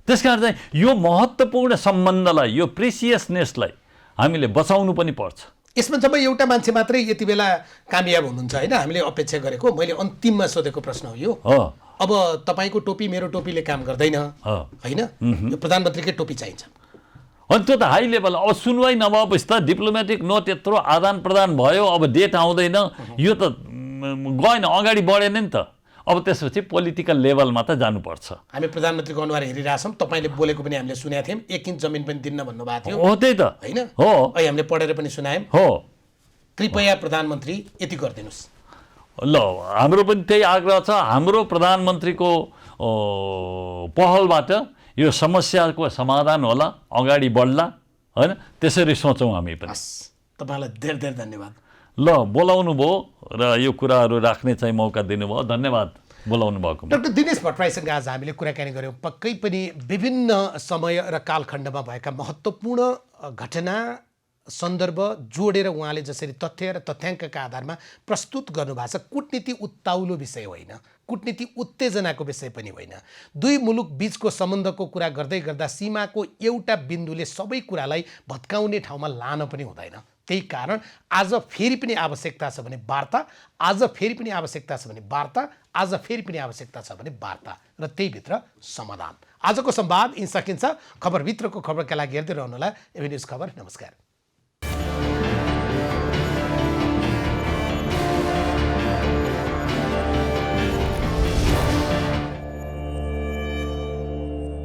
त्यसकारण चाहिँ यो महत्त्वपूर्ण सम्बन्धलाई, यो प्रेसियसनेसलाई हामीले बचाउनु पनि पर्छ। यसमा जब एउटा मान्छे मात्रै यति बेला कामयाब हुनुहुन्छ होइन, हामीले अपेक्षा गरेको, मैले अन्तिममा सोधेको प्रश्न हो यो। अब तपाईँको टोपी मेरो टोपीले काम गर्दैन होइन, यो प्रधानमन्त्रीकै टोपी चाहिन्छ। अनि त्यो त हाई लेभल, अब सुनवाई नभएपछि त डिप्लोमेटिक नोट यत्रो आदान प्रदान भयो, अब डेट आउँदैन, यो त गएन, अगाडि बढेन नि त। अब त्यसपछि पोलिटिकल लेभलमा त जानुपर्छ। हामी प्रधानमन्त्रीको अनुहार हेरिरहेछौँ, तपाईँले बोलेको पनि हामीले सुनेका थियौँ, 1 इन्च जमिन पनि दिन्न भन्नुभएको थियो। हो त्यही त होइन हो, अहिले हामीले पढेर पनि सुनायौँ। हो, कृपया प्रधानमन्त्री यति गरिदिनुहोस्। ल हाम्रो पनि त्यही आग्रह छ, हाम्रो प्रधानमन्त्रीको पहलबाट यो समस्याको समाधान होला, अगाडि बढ्ला होइन, त्यसरी सोचौँ हामी पनि। तपाईँलाई धेरै धेरै धन्यवाद। ल बोलाउनु भयो र यो कुराहरू राख्ने चाहिँ मौका दिनुभयो, धन्यवाद बोलाउनु भएको। डाक्टर दिनेश भट्टराईसँग आज हामीले कुराकानी गऱ्यौँ। पक्कै पनि विभिन्न समय र कालखण्डमा भएका महत्त्वपूर्ण घटना सन्दर्भ जोडेर उहाँले जसरी तथ्य र तथ्याङ्कका आधारमा प्रस्तुत गर्नुभएको छ, कूटनीति उत्ताउलो विषय होइन, कूटनीति उत्तेजनाको विषय पनि होइन। दुई मुलुक बीचको सम्बन्धको कुरा गर्दै गर्दा सीमाको एउटा बिन्दुले सबै कुरालाई भत्काउने ठाउँमा लान पनि हुँदैन। त्यही कारण आज फेरि पनि आवश्यकता छ भने वार्ता, आज फेरि पनि आवश्यकता छ भने वार्ता, आज फेरि पनि आवश्यकता छ भने वार्ता र त्यहीभित्र समाधान। आजको संवाद यहीँ सकिन्छ। खबरभित्रको खबरका लागि हेर्दै रहनुहोला एभी न्युज खबर। नमस्कार।